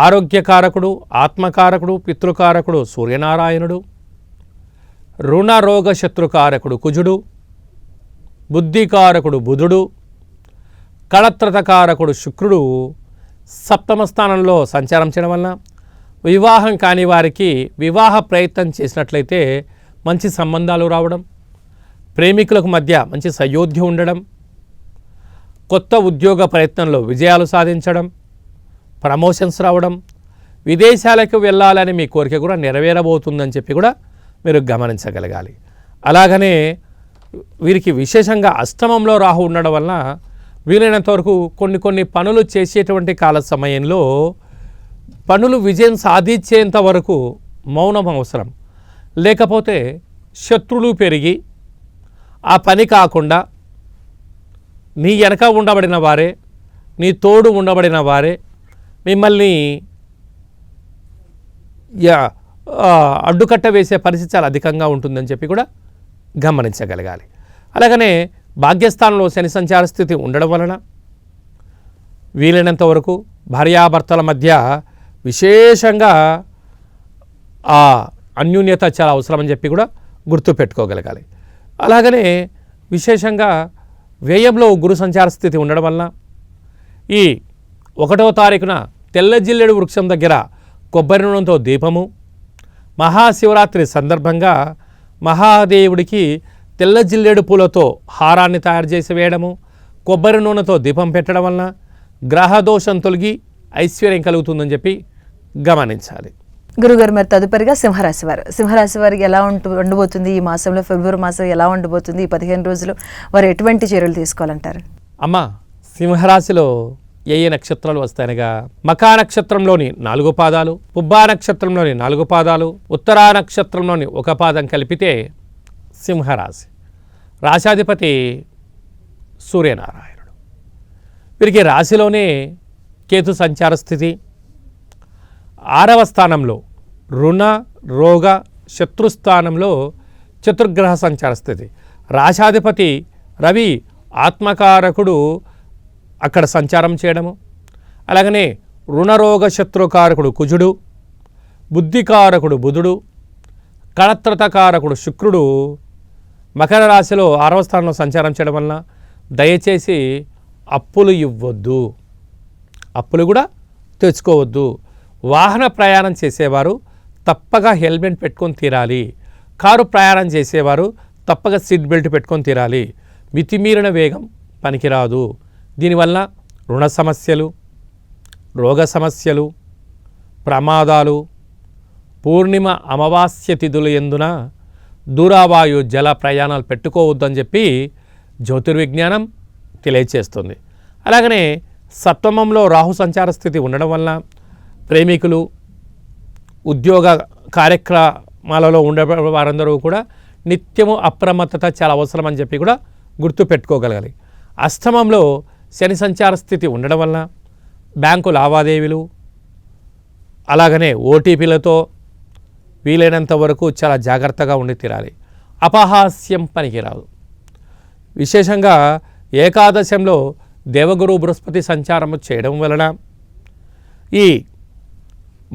ఆరోగ్యకారకుడు, ఆత్మకారకుడు, పితృకారకుడు సూర్యనారాయణుడు, రుణరోగ శత్రుకారకుడు కుజుడు, బుద్ధికారకుడు బుధుడు, కళత్రతకారకుడు శుక్రుడు 7వ స్థానంలో సంచారం చేయడం వలన వివాహం కాని వారికి వివాహ ప్రయత్నం చేసినట్లయితే మంచి సంబంధాలు రావడం, ప్రేమికులకు మధ్య మంచి సయోధ్య ఉండడం, కొత్త ఉద్యోగ ప్రయత్నంలో విజయాలు సాధించడం, ప్రమోషన్స్ రావడం, విదేశాలకు వెళ్ళాలని మీ కోరిక కూడా నెరవేరబోతుందని చెప్పి కూడా మీరు గమనించగలగాలి. అలాగనే వీరికి విశేషంగా అష్టమంలో రాహు ఉండడం వలన వీలైనంత వరకు కొన్ని పనులు చేసేటువంటి కాల సమయంలో పనులు విజయం సాధించేంత వరకు మౌనం అవసరం. లేకపోతే శత్రులు పెరిగి ఆ పని కాకుండా నీ వెనక ఉండబడిన వారే, నీ తోడు ఉండబడిన వారే మిమ్మల్ని అడ్డుకట్ట వేసే పరిస్థితి చాలా అధికంగా ఉంటుందని చెప్పి కూడా గమనించగలగాలి. అలాగనే భాగ్యస్థానంలో శని సంచార స్థితి ఉండడం వలన వీలైనంత వరకు భార్యాభర్తల మధ్య విశేషంగా ఆ అన్యోన్యత చాలా అవసరమని చెప్పి కూడా గుర్తుపెట్టుకోగలగాలి. అలాగనే విశేషంగా వ్యయంలో గురు సంచార స్థితి ఉండడం వలన ఈ 1వ తారీఖున తెల్ల జిల్లేడు వృక్షం దగ్గర కొబ్బరి నూనెతో దీపము, మహాశివరాత్రి సందర్భంగా మహాదేవుడికి తెల్ల జిల్లేడు పూలతో హారాన్ని తయారు చేసి వేయడము, కొబ్బరి నూనెతో దీపం పెట్టడం వలన గ్రహదోషం తొలగి ఐశ్వర్యం కలుగుతుందని చెప్పి గమనించాలి. గురుగారు, మరి తదుపరిగా సింహరాశి వారికి ఎలా ఉండబోతుంది ఈ మాసంలో? ఫిబ్రవరి మాసం ఎలా ఉండబోతుంది? ఈ 15 రోజులు వారు ఎటువంటి చర్యలు తీసుకోవాలంటారు? అమ్మ, సింహరాశిలో ఏ నక్షత్రాలు వస్తాయనగా మకా నక్షత్రంలోని 4 పాదాలు, పుబ్బా నక్షత్రంలోని 4 పాదాలు, ఉత్తరా నక్షత్రంలోని 1 పాదం కలిపితే సింహరాశి. రాశాధిపతి సూర్యనారాయణుడు. వీరికి రాశిలోనే కేతు సంచార స్థితి, 6వ స్థానంలో రుణ రోగ శత్రుస్థానంలో చతుర్గ్రహ సంచార స్థితి. రాశాధిపతి రవి ఆత్మకారకుడు అక్కడ సంచారం చేయడము, అలాగనే రుణరోగ శత్రుకారకుడు కుజుడు, బుద్ధికారకుడు బుధుడు, కళత్రతకారకుడు శుక్రుడు మకర రాశిలో 6వ స్థానంలో సంచారం చేయడం వలన దయచేసి అప్పులు ఇవ్వద్దు, అప్పులు కూడా తెచ్చుకోవద్దు. వాహన ప్రయాణం చేసేవారు తప్పక హెల్మెట్ పెట్టుకొని తీరాలి. కారు ప్రయాణం చేసేవారు తప్పక సీట్ బెల్ట్ పెట్టుకొని తీరాలి. మితిమీరిన వేగం పనికిరాదు. దీనివల్ల రుణ సమస్యలు, రోగ సమస్యలు, ప్రమాదాలు, పూర్ణిమ అమావాస్య తిథుల యందున దూరావాయు జల ప్రయాణాలు పెట్టుకోవద్దని చెప్పి జ్యోతిర్విజ్ఞానం తెలియచేస్తుంది. అలాగనే సప్తమంలో రాహు సంచార స్థితి ఉండడం వల్ల ప్రేమికులు, ఉద్యోగ కార్యక్రమాలలో ఉండే వారందరూ కూడా నిత్యము అప్రమత్తత చాలా అవసరం అని చెప్పి కూడా గుర్తుపెట్టుకోగలగాలి. అష్టమంలో శని సంచార స్థితి ఉండడం వల్ల బ్యాంకు లావాదేవీలు, అలాగనే ఓటీపీలతో వీలైనంత వరకు చాలా జాగ్రత్తగా ఉండి తీరాలి. అపహాస్యం పనికిరాదు. విశేషంగా ఏకాదశంలో దేవగురు బృహస్పతి సంచారము చేయడం వలన ఈ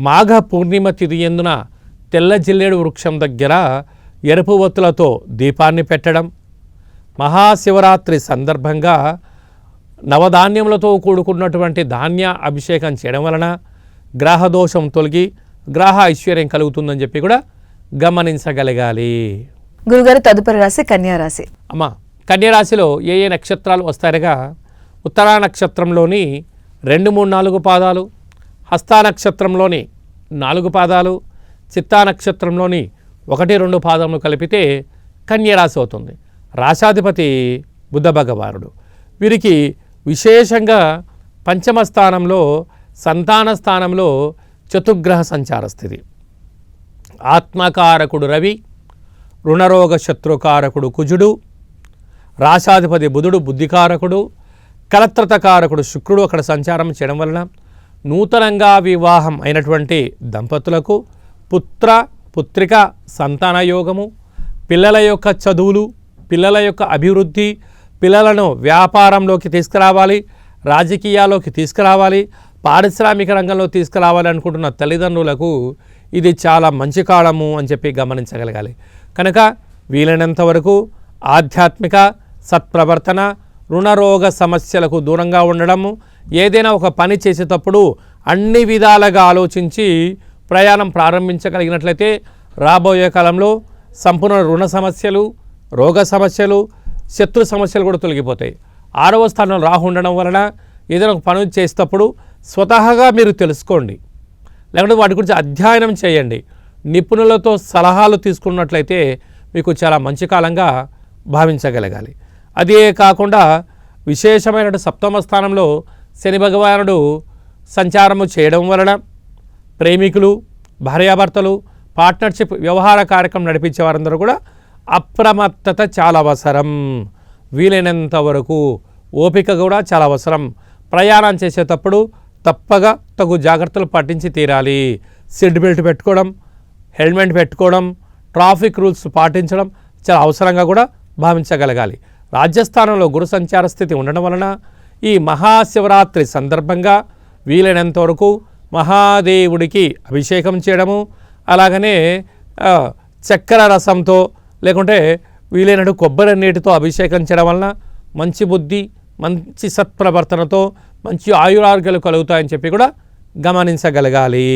మాఘ పూర్ణిమ తిథి యందున తెల్ల జిల్లేడు వృక్షం దగ్గర ఎరుపు ఒత్తులతో దీపాన్ని పెట్టడం, మహాశివరాత్రి సందర్భంగా నవధాన్యములతో కూడుకున్నటువంటి ధాన్య అభిషేకం చేయడం వలన గ్రహదోషం తొలగి గ్రహ ఐశ్వర్యం కలుగుతుందని చెప్పి కూడా గమనించగలగాలి. గురుగారు, తదుపరి రాశి కన్యారాశి. అమ్మ, కన్యారాశిలో ఏ నక్షత్రాలు వస్తాయనగా ఉత్తరా నక్షత్రంలోని 2, 3, 4 పాదాలు, హస్తా నక్షత్రంలోని 4 పాదాలు, చిత్తా నక్షత్రంలోని 1, 2 పాదములు కలిపితే కన్యరాశి అవుతుంది. రాశాధిపతి బుధ భగవానుడు. వీరికి విశేషంగా పంచమ స్థానంలో సంతాన స్థానంలో చతుర్గ్రహ సంచార స్థితి. ఆత్మకారకుడు రవి, రుణరోగ శత్రుకారకుడు కుజుడు, రాశాధిపతి బుధుడు బుద్ధికారకుడు, కలత్రతకారకుడు శుక్రుడు అక్కడ సంచారం చేయడం వలన నూతనంగా వివాహం అయినటువంటి దంపతులకు పుత్ర పుత్రిక సంతాన యోగము, పిల్లల యొక్క చదువులు, పిల్లల యొక్క అభివృద్ధి, పిల్లలను వ్యాపారంలోకి తీసుకురావాలి, రాజకీయాల్లోకి తీసుకురావాలి, పారిశ్రామిక రంగంలో తీసుకురావాలి అనుకుంటున్న తల్లిదండ్రులకు ఇది చాలా మంచి కాలము అని చెప్పి గమనించగలగాలి. కనుక వీలైనంత వరకు ఆధ్యాత్మిక సత్ప్రవర్తన, రుణరోగ సమస్యలకు దూరంగా ఉండడము, ఏదైనా ఒక పని చేసేటప్పుడు అన్ని విధాలుగా ఆలోచించి ప్రయాణం ప్రారంభించగలిగినట్లయితే రాబోయే కాలంలో సంపూర్ణ రుణ సమస్యలు, రోగ సమస్యలు, శత్రు సమస్యలు కూడా తొలగిపోతాయి. 6వ స్థానంలో రాహు ఉండడం వలన ఏదైనా ఒక పని చేసేటప్పుడు స్వతహాగా మీరు తెలుసుకోండి, లేకుంటే వాటి గురించి అధ్యయనం చేయండి, నిపుణులతో సలహాలు తీసుకున్నట్లయితే మీకు చాలా మంచి కాలంగా భావించగలగాలి. అదే కాకుండా విశేషమైన సప్తమ స్థానంలో శని భగవానుడు సంచారము చేయడం వలన ప్రేమికులు, భార్యాభర్తలు, పార్ట్నర్షిప్ వ్యవహార కార్యక్రమం నడిపించే వారందరూ కూడా అప్రమత్తత చాలా అవసరం. వీలైనంత వరకు ఓపిక కూడా చాలా అవసరం. ప్రయాణం చేసేటప్పుడు తప్పగా తగు జాగ్రత్తలు పాటించి తీరాలి. సీట్ బెల్ట్ పెట్టుకోవడం, హెల్మెట్ పెట్టుకోవడం, ట్రాఫిక్ రూల్స్ పాటించడం చాలా అవసరంగా కూడా భావించగలగాలి. రాజస్థానంలో గురు సంచార స్థితి ఉండడం వలన ఈ మహాశివరాత్రి సందర్భంగా వీలైనంత వరకు మహాదేవుడికి అభిషేకం చేయడము, అలాగనే చక్కెర రసంతో లేకుంటే వీలైనట్టు కొబ్బరి నీటితో అభిషేకం చేయడం వలన మంచి బుద్ధి, మంచి సత్ప్రవర్తనతో మంచి ఆయురారోగ్యాలు కలుగుతాయని చెప్పి కూడా గమనించగలగాలి.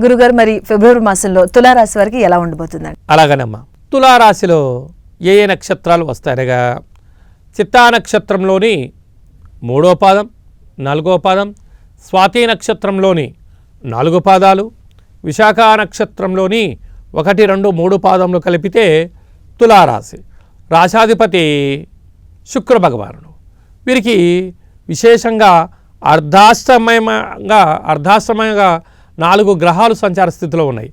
గురుగారు, మరి ఫిబ్రవరి మాసంలో తులారాశి వారికి ఎలా ఉండబోతుందండి? అలాగనమ్మా, తులారాశిలో ఏ నక్షత్రాలు వస్తాయనగా చిత్తా నక్షత్రంలోని 3వ పాదం, 4వ పాదం, స్వాతి నక్షత్రంలోని 4 పాదాలు, విశాఖ నక్షత్రంలోని 1, 2, 3 పాదములు కలిపితే తులారాశి. రాశాధిపతి శుక్ర భగవానుడు. వీరికి విశేషంగా అర్ధాష్టమంగా 4 గ్రహాలు సంచార స్థితిలో ఉన్నాయి.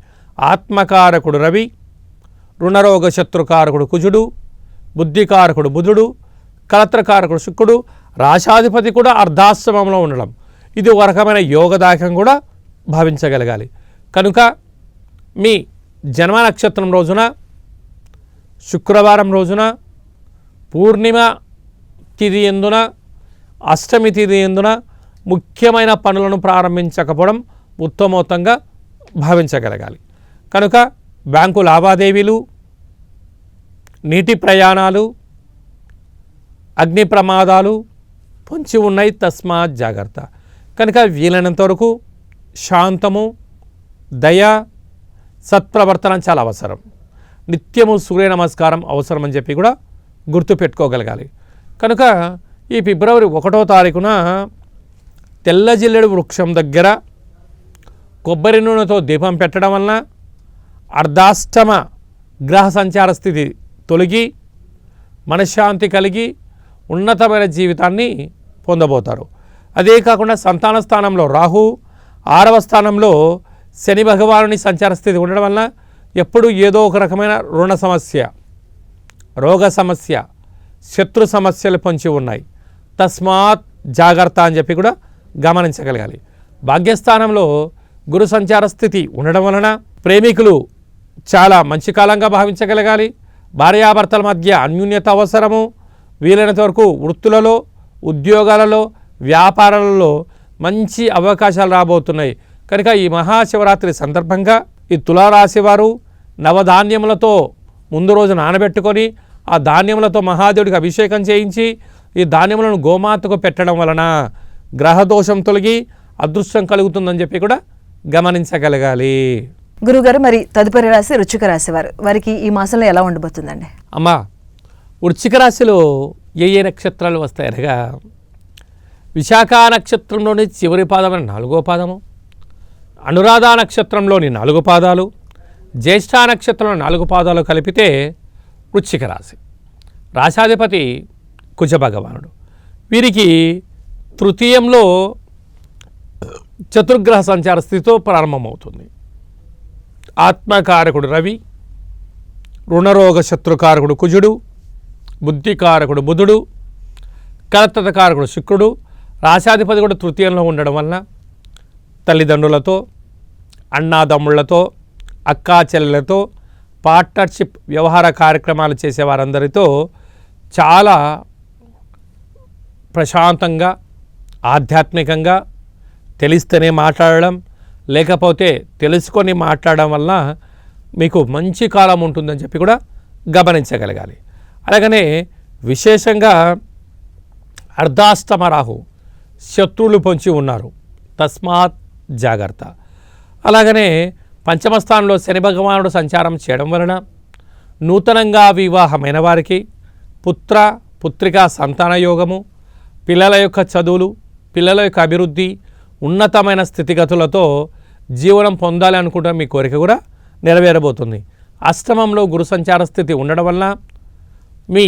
ఆత్మకారకుడు రవి, రుణరోగ శత్రుకారకుడు కుజుడు, బుద్ధికారకుడు బుధుడు, కలత్రకారకుడు శుక్రుడు, రాశాధిపతి కూడా అర్ధాష్టమంలో ఉండడం ఇది ఒక రకమైన యోగదాయకం కూడా భావించగలగాలి. కనుక మీ జన్మ నక్షత్రం రోజున శుక్రవారం రోజున పూర్ణిమ తిథి ఎందున అష్టమి తిథి ఎందున ముఖ్యమైన పనులను ప్రారంభించకపోవడం ఉత్తమోత్తంగా భావించగలగాలి. కనుక బ్యాంకు లావాదేవీలు, నీటి ప్రయాణాలు, అగ్ని ప్రమాదాలు పొంచి ఉన్నాయి, తస్మాత్ జాగ్రత్త. కనుక వీలైనంత వరకు శాంతము, దయ, సత్ప్రవర్తన చాలా అవసరం. నిత్యము సూర్య నమస్కారం అవసరం అని చెప్పి కూడా గుర్తుపెట్టుకోగలగాలి. కనుక ఈ ఫిబ్రవరి 1వ తారీఖున తెల్ల జిల్లెడు వృక్షం దగ్గర కొబ్బరి నూనెతో దీపం పెట్టడం వలన అర్ధాష్టమ గ్రహ సంచార స్థితి తొలగి మనశ్శాంతి కలిగి ఉన్నతమైన జీవితాన్ని పొందబోతారు. అదే కాకుండా సంతాన స్థానంలో రాహు, 6వ స్థానంలో శని భగవానుని సంచార స్థితి ఉండడం వలన ఎప్పుడు ఏదో ఒక రకమైన రుణ సమస్య, రోగ సమస్య, శత్రు సమస్యలు పొంచి ఉన్నాయి, తస్మాత్ జాగ్రత్త అని చెప్పి కూడా గమనించగలగాలి. భాగ్యస్థానంలో గురు సంచార స్థితి ఉండడం వలన ప్రేమికులు చాలా మంచి కాలంగా భావించగలగాలి. భార్యాభర్తల మధ్య అన్యోన్యత అవసరము. వీలైనంత వరకు వృత్తులలో, ఉద్యోగాలలో, వ్యాపారాలలో మంచి అవకాశాలు రాబోతున్నాయి. కనుక ఈ మహాశివరాత్రి సందర్భంగా ఈ తులారాశి వారు నవధాన్యములతో ముందు రోజు నానబెట్టుకొని ఆ ధాన్యములతో మహాదేవుడికి అభిషేకం చేయించి ఈ ధాన్యములను గోమాతకు పెట్టడం వలన గ్రహదోషం తొలగి అదృష్టం కలుగుతుందని చెప్పి కూడా గమనించగలగాలి. గురుగారు, మరి తదుపరి రాశి వృశ్చిక రాశి వారు, వారికి ఈ మాసంలో ఎలా ఉండబోతుందండి? అమ్మా, వృశ్చిక రాశిలో ఏ నక్షత్రాలు వస్తాయనగా విశాఖ నక్షత్రంలోని చివరి పాదమైన 4వ పాదము, అనురాధ నక్షత్రంలోని 4 పాదాలు, జ్యేష్ఠ నక్షత్రంలో 4 పాదాలు కలిపితే వృశ్చిక రాశి. రాశాధిపతి కుజ భగవానుడు. వీరికి తృతీయంలో చతుర్గ్రహ సంచార స్థితితో ప్రారంభమవుతుంది. ఆత్మకారకుడు రవి, రుణరోగ శత్రుకారకుడు కుజుడు, బుద్ధికారకుడు బుధుడు, కలత్రకారకుడు శుక్రుడు, రాశాధిపతి కూడా తృతీయంలో ఉండడం వలన తల్లిదండ్రులతో, అన్నాదమ్ముళ్లతో, అక్కా చెల్లెలతో పార్ట్నర్షిప్ వ్యవహార కార్యక్రమాలు చేసేవారందరితో చాలా ప్రశాంతంగా, ఆధ్యాత్మికంగా తెలిస్తేనే మాట్లాడడం, లేకపోతే తెలుసుకొని మాట్లాడడం వల్ల మీకు మంచి కాలం ఉంటుందని చెప్పి కూడా గమనించగలగాలి. అలాగనే విశేషంగా అర్ధాష్టమ రాహు, శత్రువులు పొంచి ఉన్నారు, తస్మాత్ జాగ్రత్త. అలాగనే పంచమ స్థానంలో శని భగవానుడు సంచారం చేయడం వలన నూతనంగా వివాహమైన వారికి పుత్ర పుత్రికా సంతాన యోగము, పిల్లల యొక్క చదువులు, పిల్లల యొక్క అభివృద్ధి, ఉన్నతమైన స్థితిగతులతో జీవనం పొందాలి అనుకుంటున్న మీ కోరిక కూడా నెరవేరబోతుంది. అష్టమంలో గురు సంచార స్థితి ఉండడం వలన మీ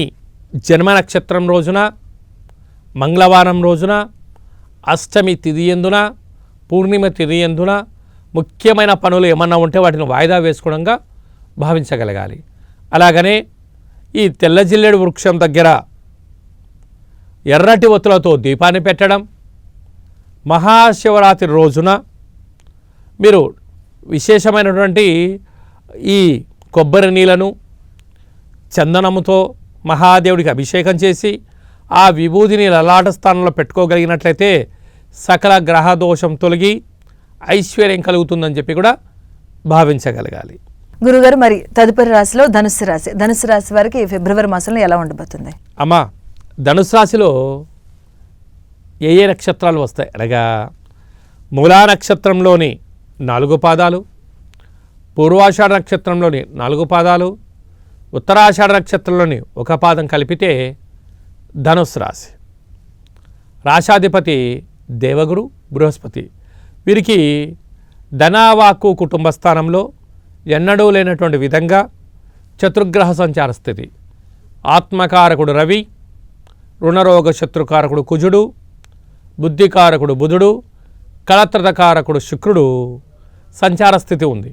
జన్మ నక్షత్రం రోజున, మంగళవారం రోజున, అష్టమి తిథి ఎందున, పూర్ణిమ తిథి ఎందున ముఖ్యమైన పనులు ఏమన్నా ఉంటే వాటిని వాయిదా వేసుకోవడంగా భావించగలగాలి. అలాగనే ఈ తెల్ల జిల్లేడు వృక్షం దగ్గర ఎర్రటి ఒత్తులతో దీపాన్ని పెట్టడం, మహాశివరాత్రి రోజున మీరు విశేషమైనటువంటి ఈ కొబ్బరి నీళ్ళను చందనముతో మహాదేవుడికి అభిషేకం చేసి ఆ విభూతిని లలాట స్థానంలో పెట్టుకోగలిగినట్లయితే సకల గ్రహ దోషం తొలగి ఐశ్వర్యం కలుగుతుందని చెప్పి కూడా భావించగలగాలి. గురుగారు, మరి తదుపరి రాశిలో ధనుస్సు రాశి. ధనుస్సు రాశి వారికి ఫిబ్రవరి మాసంలో ఎలా ఉండబోతుంది? అమ్మా, ధనుసు రాశిలో ఏ ఏ నక్షత్రాలు వస్తాయి అనగా మూలా నక్షత్రంలోని 4 పాదాలు, పూర్వాషాఢ నక్షత్రంలోని 4 పాదాలు, ఉత్తరాషాఢ నక్షత్రంలోని 1 పాదం కలిపితే ధనుస్సు రాశి. రాశాధిపతి దేవగురు బృహస్పతి. వీరికి ధనావాక్కు కుటుంబ స్థానంలో ఎన్నడూ లేనటువంటి విధంగా చతుర్గ్రహ సంచార స్థితి. ఆత్మకారకుడు రవి, రుణరోగ శత్రుకారకుడు కుజుడు, బుద్ధికారకుడు బుధుడు, కళత్రతకారకుడు శుక్రుడు సంచార స్థితి ఉంది.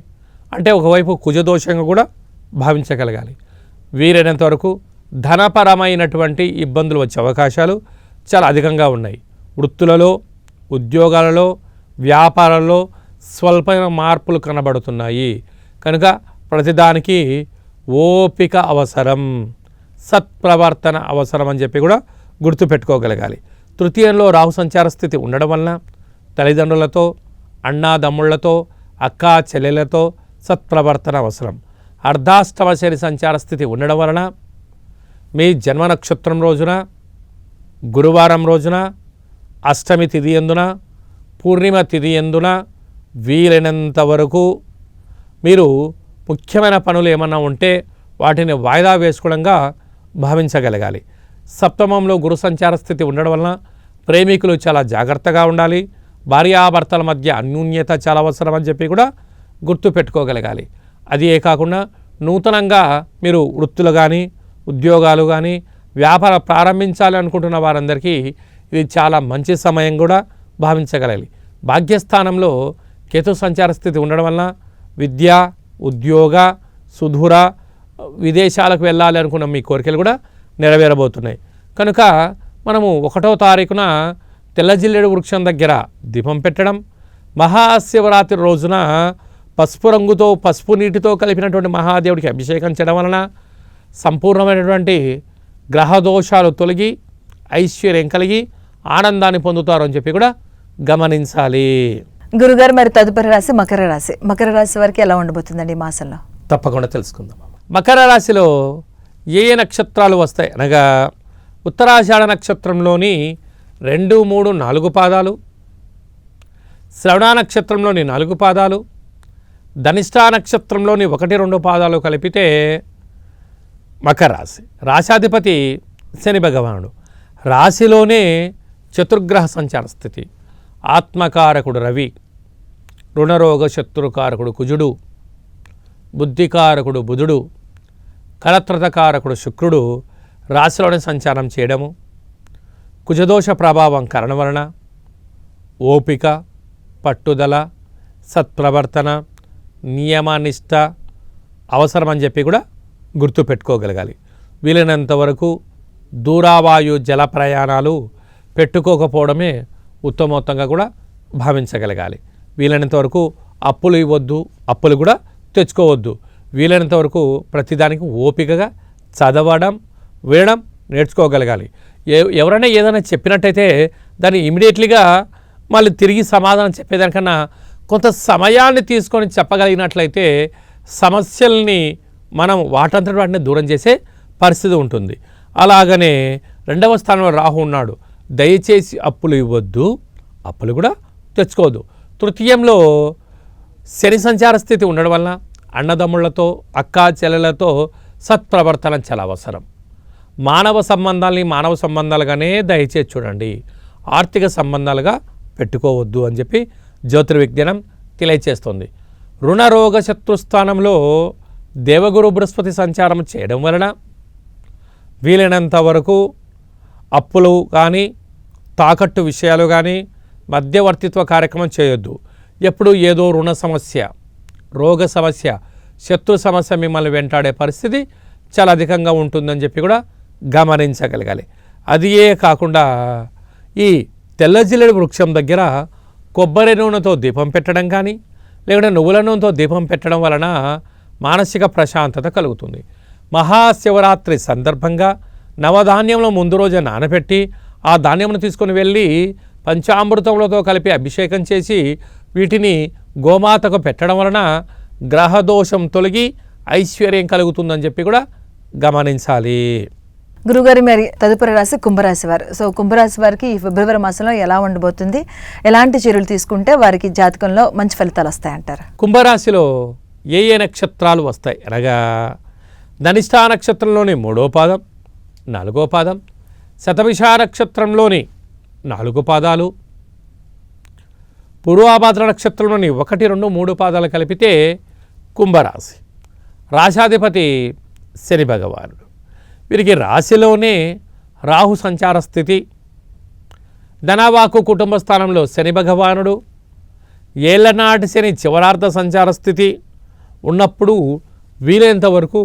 అంటే ఒకవైపు కుజదోషంగా కూడా భావించగలగాలి. వీరైనంత వరకు ధనపరమైనటువంటి ఇబ్బందులు వచ్చే అవకాశాలు చాలా అధికంగా ఉన్నాయి. వృత్తులలో, ఉద్యోగాలలో, వ్యాపారాల్లో స్వల్పమైన మార్పులు కనబడుతున్నాయి. కనుక ప్రతిదానికి ఓపిక అవసరం, సత్ప్రవర్తన అవసరం అని చెప్పి కూడా గుర్తుపెట్టుకోగలగాలి. తృతీయంలో రాహు సంచార స్థితి ఉండడం వలన తల్లిదండ్రులతో, అన్నాదమ్ముళ్లతో, అక్కా చెల్లెలతో సత్ప్రవర్తన అవసరం. అర్ధాష్టమ శని సంచార స్థితి ఉండడం వలన మీ జన్మ నక్షత్రం రోజున, గురువారం రోజున, అష్టమి తిథి ఎందున, పూర్ణిమ తిథి ఎందున వీలైనంత వరకు మీరు ముఖ్యమైన పనులు ఏమన్నా ఉంటే వాటిని వాయిదా వేసుకోవడంగా భావించగలగాలి. సప్తమంలో గురు సంచార స్థితి ఉండడం వలన ప్రేమికులు చాలా జాగ్రత్తగా ఉండాలి. భార్యాభర్తల మధ్య అన్యోన్యత చాలా అవసరం అని చెప్పి కూడా గుర్తుపెట్టుకోగలగాలి. అది కాకుండా నూతనంగా మీరు వృత్తులు కానీ, ఉద్యోగాలు కానీ, వ్యాపారం ప్రారంభించాలి అనుకుంటున్న వారందరికీ ఇది చాలా మంచి సమయం కూడా భావించగలగాలి. భాగ్యస్థానంలో కేతు సంచార స్థితి ఉండడం వలన విద్య, ఉద్యోగ, సుదూర విదేశాలకు వెళ్ళాలి అనుకున్న మీ కోరికలు కూడా నెరవేరబోతున్నాయి. కనుక మనము 1వ తారీఖున తెల్లజిల్లేడు వృక్షం దగ్గర దీపం పెట్టడం, మహాశివరాత్రి రోజున పసుపు రంగుతో, పసుపు నీటితో కలిపినటువంటి మహాదేవుడికి అభిషేకం చేయడం వలన సంపూర్ణమైనటువంటి గ్రహదోషాలు తొలగి ఐశ్వర్యం కలిగి ఆనందాన్ని పొందుతారు అని చెప్పి కూడా గమనించాలి. గురుగారు, మరి తదుపరి రాశి మకర రాశి. మకర రాశి వారికి ఎలా ఉండబోతుందండి ఈ మాసంలో? తప్పకుండా తెలుసుకుందాం. మకర రాశిలో ఏ ఏ నక్షత్రాలు వస్తాయి అనగా ఉత్తరాషాఢ నక్షత్రంలోని 2, 3, 4 పాదాలు, శ్రవణ నక్షత్రంలోని 4 పాదాలు, ధనిష్ఠా నక్షత్రంలోని 1, 2 పాదాలు కలిపితే మకర రాశి. రాశాధిపతి శని భగవానుడు. రాశిలోనే చతుర్గ్రహ సంచార స్థితి. ఆత్మకారకుడు రవి, రుణరోగ శత్రుకారకుడు కుజుడు, బుద్ధికారకుడు బుధుడు, కళత్రతకారకుడు శుక్రుడు రాశిలోనే సంచారం చేయడము, కుజదోష ప్రభావం కారణం వలన ఓపిక, పట్టుదల, సత్ప్రవర్తన, నియమనిష్ట అవసరమని చెప్పి కూడా గుర్తుపెట్టుకోగలగాలి. వీలైనంత వరకు దూరావాయు జల ప్రయాణాలు పెట్టుకోకపోవడమే ఉత్తమోత్తంగా కూడా భావించగలగాలి. వీలైనంత వరకు అప్పులు ఇవ్వద్దు, అప్పులు కూడా తెచ్చుకోవద్దు. వీలైనంత వరకు ప్రతిదానికి ఓపికగా చదవడం, వినడం నేర్చుకోగలగాలి. ఎవరైనా ఏదైనా చెప్పినట్టయితే దాన్ని ఇమీడియట్లీగా మళ్ళీ తిరిగి సమాధానం చెప్పేదానికన్నా కొంత సమయాన్ని తీసుకొని చెప్పగలిగినట్లయితే సమస్యల్ని మనం వాటంతటి వాటిని దూరం చేసే పరిస్థితి ఉంటుంది. అలాగనే 2వ స్థానంలో రాహు ఉన్నాడు. దయచేసి అప్పులు ఇవ్వద్దు, అప్పులు కూడా తెచ్చుకోవద్దు. తృతీయంలో శని సంచార స్థితి ఉండడం వలన అన్నదమ్ముళ్లతో, అక్కా చెల్లెలతో సత్ప్రవర్తన చాలా అవసరం. మానవ సంబంధాలని మానవ సంబంధాలుగానే దయచేసి చూడండి, ఆర్థిక సంబంధాలుగా పెట్టుకోవద్దు అని చెప్పి జ్యోతిర్విజ్ఞానం తెలియచేస్తుంది. రుణరోగ శత్రుస్థానంలో దేవగురు బృహస్పతి సంచారం చేయడం వలన వీలైనంత వరకు అప్పులు కానీ, తాకట్టు విషయాలు కానీ, మధ్యవర్తిత్వ కార్యక్రమం చేయొద్దు. ఎప్పుడు ఏదో రుణ సమస్య, రోగ సమస్య, శత్రు సమస్య మిమ్మల్ని వెంటాడే పరిస్థితి చాలా అధికంగా ఉంటుందని చెప్పి కూడా గమనించగలగాలి. అదియే కాకుండా ఈ తెల్ల జిల్లేడు వృక్షం దగ్గర కొబ్బరి నూనెతో దీపం పెట్టడం కానీ లేకుంటే నువ్వుల నూనెతో దీపం పెట్టడం వలన మానసిక ప్రశాంతత కలుగుతుంది. మహాశివరాత్రి సందర్భంగా నవధాన్యంలో ముందు రోజు నానబెట్టి ఆ ధాన్యమును తీసుకొని వెళ్ళి పంచామృతములతో కలిపి అభిషేకం చేసి వీటిని గోమాతకు పెట్టడం వలన గ్రహదోషం తొలగి ఐశ్వర్యం కలుగుతుందని చెప్పి కూడా గమనించాలి. గురుగారు, మరి తదుపరి రాశి కుంభరాశి వారు. సో కుంభరాశి వారికి ఈ ఫిబ్రవరి మాసంలో ఎలా ఉండబోతుంది, ఎలాంటి చర్యలు తీసుకుంటే వారికి జాతకంలో మంచి ఫలితాలు వస్తాయంటారు? కుంభరాశిలో ఏ నక్షత్రాలు వస్తాయి అనగా ధనిష్ఠా నక్షత్రంలోని 3వ పాదం, 4వ పాదం, శతభిష నక్షత్రంలోని 4 పాదాలు, పూర్వాభాద్ర నక్షత్రంలోని 1, 2, 3 పాదాలు కలిపితే కుంభరాశి. రాశాధిపతి శని భగవానుడు. వీరికి రాశిలోనే రాహు సంచార స్థితి, ధనవాకు కుటుంబ స్థానంలో శని భగవానుడు, ఏళ్లనాటి శని చివరార్ధ సంచార స్థితి ఉన్నప్పుడు వీలైనంత వరకు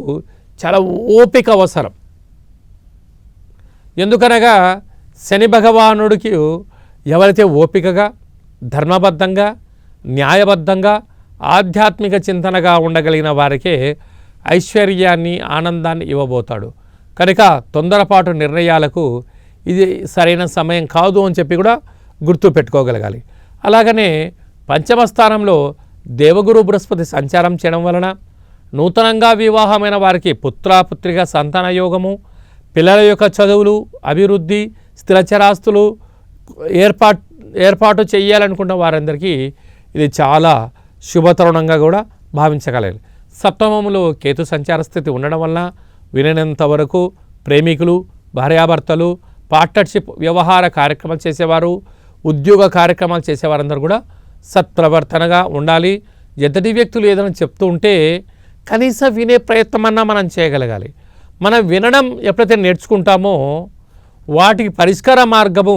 చాలా ఓపిక అవసరం. ఎందుకనగా శని భగవానుడికి ఎవరైతే ఓపికగా, ధర్మబద్ధంగా, న్యాయబద్ధంగా, ఆధ్యాత్మిక చింతనగా ఉండగలిగిన వారికే ఐశ్వర్యాన్ని, ఆనందాన్ని ఇవ్వబోతాడు. కనుక తొందరపాటు నిర్ణయాలకు ఇది సరైన సమయం కాదు అని చెప్పి కూడా గుర్తు పెట్టుకోగలగాలి. అలాగనే పంచమ స్థానంలో దేవగురు బృహస్పతి సంచారం చేయడం వలన నూతనంగా వివాహమైన వారికి పుత్రిక సంతాన యోగము, పిల్లల యొక్క చదువులు, అభివృద్ధి, స్థిరచరాస్తులు ఏర్పాటు చేయాలనుకున్న వారందరికీ ఇది చాలా శుభతరుణంగా కూడా భావించగలగాలి. సప్తమములో కేతు సంచార స్థితి ఉండడం వలన విననంత వరకు ప్రేమికులు, భార్యాభర్తలు, పార్ట్నర్షిప్ వ్యవహార కార్యక్రమాలు చేసేవారు, ఉద్యోగ కార్యక్రమాలు చేసేవారందరూ కూడా సత్ప్రవర్తనగా ఉండాలి. ఎదుటి వ్యక్తులు ఏదైనా చెప్తూ ఉంటే కనీసం వినే ప్రయత్నమన్నా మనం చేయగలగాలి. మనం వినడం ఎప్పుడైతే నేర్చుకుంటామో వాటికి పరిష్కార మార్గము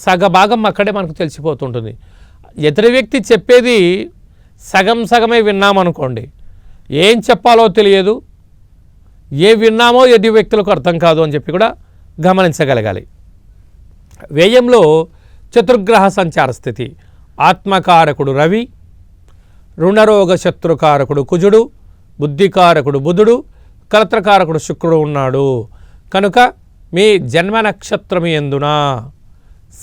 సగభాగం అక్కడే మనకు తెలిసిపోతుంటుంది. ఎదుటి వ్యక్తి చెప్పేది సగమే విన్నామనుకోండి, ఏం చెప్పాలో తెలియదు, ఏ విన్నామో ఎదుటి వ్యక్తులకు అర్థం కాదు అని చెప్పి కూడా గమనించగలగాలి. వ్యయంలో చతుర్గ్రహ సంచార స్థితి, ఆత్మకారకుడు రవి, రుణరోగ శత్రుకారకుడు కుజుడు, బుద్ధికారకుడు బుధుడు, కలత్రకారకుడు శుక్రుడు ఉన్నాడు. కనుక మీ జన్మ నక్షత్రం యందున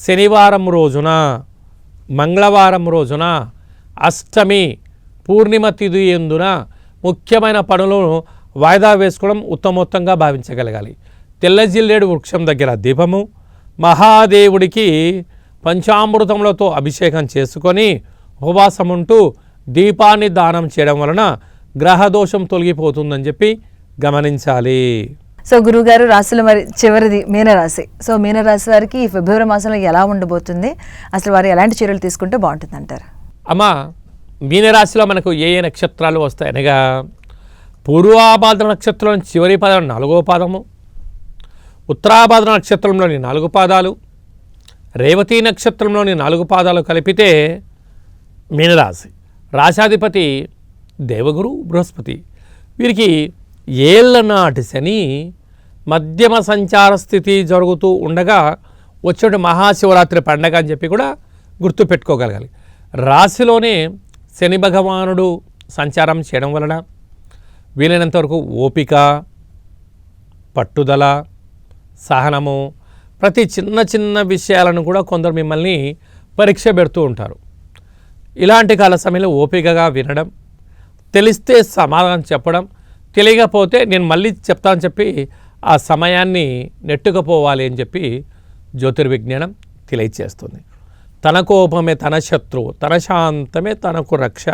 శనివారం రోజున, మంగళవారం రోజున, అష్టమి పూర్ణిమ తిథి యందున ముఖ్యమైన పనులను వాయిదా వేసుకోవడం ఉత్తమోత్తంగా భావించగలగాలి. తెల్ల జిల్లేడు వృక్షం దగ్గర దీపము, మహాదేవుడికి పంచామృతములతో అభిషేకం చేసుకొని ఉపవాసం ఉంటూ దీపాన్ని దానం చేయడం వలన గ్రహదోషం తొలగిపోతుందని చెప్పి గమనించాలి. సో గురువుగారు, రాశిలో మరి చివరిది మీనరాశి. సో మీనరాశి వారికి ఈ ఫిబ్రవరి మాసంలో ఎలా ఉండబోతుంది, అసలు వారు ఎలాంటి చర్యలు తీసుకుంటే బాగుంటుంది అంటారు? అమ్మ, మీనరాశిలో మనకు ఏ నక్షత్రాలు వస్తాయి అనగా పూర్వాభాద్ర నక్షత్రంలోని చివరి పాదం 4వ పాదము, ఉత్తరాభాద్ర నక్షత్రంలోని 4 పాదాలు, రేవతి నక్షత్రంలోని 4 పాదాలు కలిపితే మీనరాశి. రాశాధిపతి దేవగురు బృహస్పతి. వీరికి ఏళ్లనాటి శని మధ్యమ సంచార స్థితి జరుగుతూ ఉండగా వచ్చే మహాశివరాత్రి పండగ అని చెప్పి కూడా గుర్తుపెట్టుకోగలగాలి. రాశిలోనే శని భగవానుడు సంచారం చేయడం వలన వీలైనంత వరకు ఓపిక, పట్టుదల, సహనము, ప్రతి చిన్న విషయాలను కూడా కొందరు మిమ్మల్ని పరీక్ష పెడుతూ ఉంటారు. ఇలాంటి కాల సమయంలో ఓపికగా వినడం, తెలిస్తే సమాధానం చెప్పడం, తెలియకపోతే నేను మళ్ళీ చెప్తానని చెప్పి ఆ సమయాన్ని నెట్టుకుపోవాలి అని చెప్పి జ్యోతిర్విజ్ఞానం తెలియచేస్తుంది. తన కోపమే తన శత్రువు, తన శాంతమే తనకు రక్ష,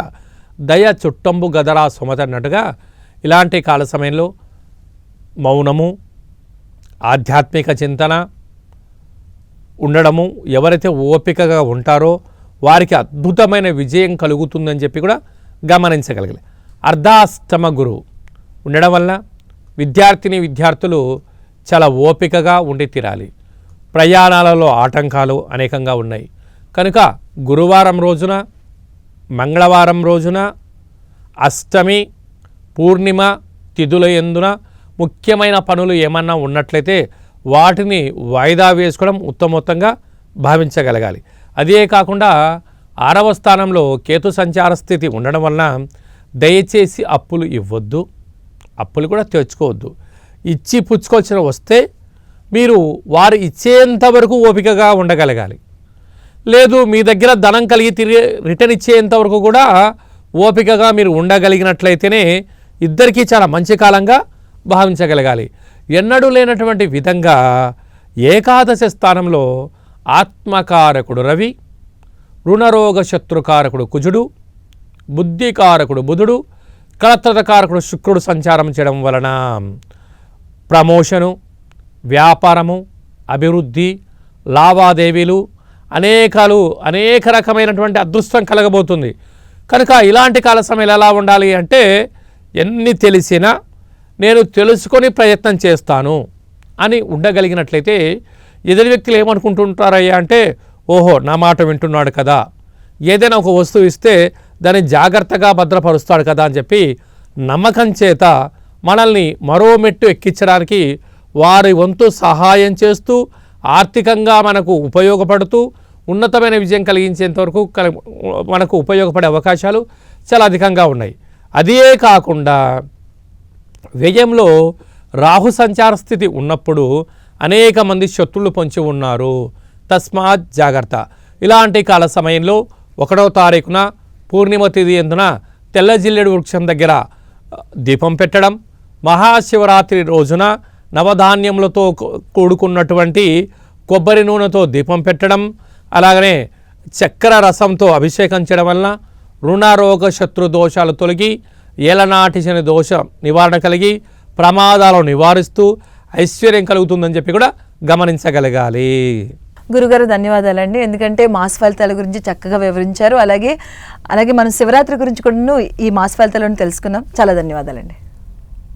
దయ చుట్టంబు గదరా సుమత అన్నట్టుగా ఇలాంటి కాల సమయంలో మౌనము, ఆధ్యాత్మిక చింతన ఉండడము, ఎవరైతే ఓపికగా ఉంటారో వారికి అద్భుతమైన విజయం కలుగుతుందని చెప్పి కూడా గమనించగలగాలి. అర్ధాష్టమ గురువు ఉండడం వల్ల విద్యార్థులు చాలా ఓపికగా ఉండి తీరాలి. ప్రయాణాలలో ఆటంకాలు అనేకంగా ఉన్నాయి కనుక గురువారం రోజున, మంగళవారం రోజున, అష్టమి, పూర్ణిమ తిథుల యందున ముఖ్యమైన పనులు ఏమన్నా ఉన్నట్లయితే వాటిని వాయిదా వేసుకోవడం ఉత్తమోత్తంగా భావించగలగాలి. అదే కాకుండా 6వ స్థానంలో కేతు సంచార స్థితి ఉండడం వలన దయచేసి అప్పులు ఇవ్వద్దు, అప్పులు కూడా తెచ్చుకోవద్దు. ఇచ్చి పుచ్చుకొచ్చిన వస్తే మీరు వారు ఇచ్చేంత వరకు ఓపికగా ఉండగలగాలి. లేదు మీ దగ్గర ధనం కలిగి తిరిగి రిటర్న్ ఇచ్చేంత వరకు కూడా ఓపికగా మీరు ఉండగలిగినట్లయితేనే ఇద్దరికీ చాలా మంచి కాలంగా భావించగలగాలి. ఎన్నడూ లేనటువంటి విధంగా ఏకాదశ స్థానంలో ఆత్మకారకుడు రవి, రుణరోగ శత్రుకారకుడు కుజుడు, బుద్ధికారకుడు బుధుడు, కలత్రకారకుడు శుక్రుడు సంచారం చేయడం వలన ప్రమోషను, వ్యాపారము, అభివృద్ధి, లావాదేవీలు అనేక రకమైనటువంటి అదృష్టం కలగబోతుంది. కనుక ఇలాంటి కాల సమయంలో ఎలా ఉండాలి అంటే ఎన్ని తెలిసినా నేను తెలుసుకొని ప్రయత్నం చేస్తాను అని ఉండగలిగినట్లయితే ఎదురు వ్యక్తులు ఏమనుకుంటుంటారయ్యా అంటే ఓహో నా మాట వింటున్నాడు కదా, ఏదైనా ఒక వస్తువు ఇస్తే దాన్ని జాగ్రత్తగా భద్రపరుస్తాడు కదా అని చెప్పి నమ్మకం చేత మనల్ని మరో మెట్టు ఎక్కించడానికి వారి వంతు సహాయం చేస్తూ ఆర్థికంగా మనకు ఉపయోగపడుతూ ఉన్నతమైన విజయం కలిగించేంతవరకు మనకు ఉపయోగపడే అవకాశాలు చాలా అధికంగా ఉన్నాయి. అదే కాకుండా వ్యయంలో రాహు సంచార స్థితి ఉన్నప్పుడు అనేక మంది శత్రులు పొంచి ఉన్నారు, తస్మాత్ జాగ్రత్త. ఇలాంటి కాల సమయంలో 1వ తారీఖున పూర్ణిమ తిథి ఎందున తెల్ల జిల్లేడు వృక్షం దగ్గర దీపం పెట్టడం, మహాశివరాత్రి రోజున నవధాన్యములతో కూడుకున్నటువంటి కొబ్బరి నూనెతో దీపం పెట్టడం, అలాగనే చక్కెర రసంతో అభిషేకం చేయడం వలన రుణరోగ శత్రు దోషాలు తొలగి ఏలనాటి శని దోష నివారణ కలిగి ప్రమాదాలను నివారిస్తూ ఐశ్వర్యం కలుగుతుందని చెప్పి కూడా గమనించగలగాలి. గురుగారు ధన్యవాదాలండి. ఎందుకంటే మాస ఫలితాల గురించి చక్కగా వివరించారు. అలాగే మనం శివరాత్రి గురించి కూడా ఈ మాస ఫలితాలను తెలుసుకున్నాం. చాలా ధన్యవాదాలండి.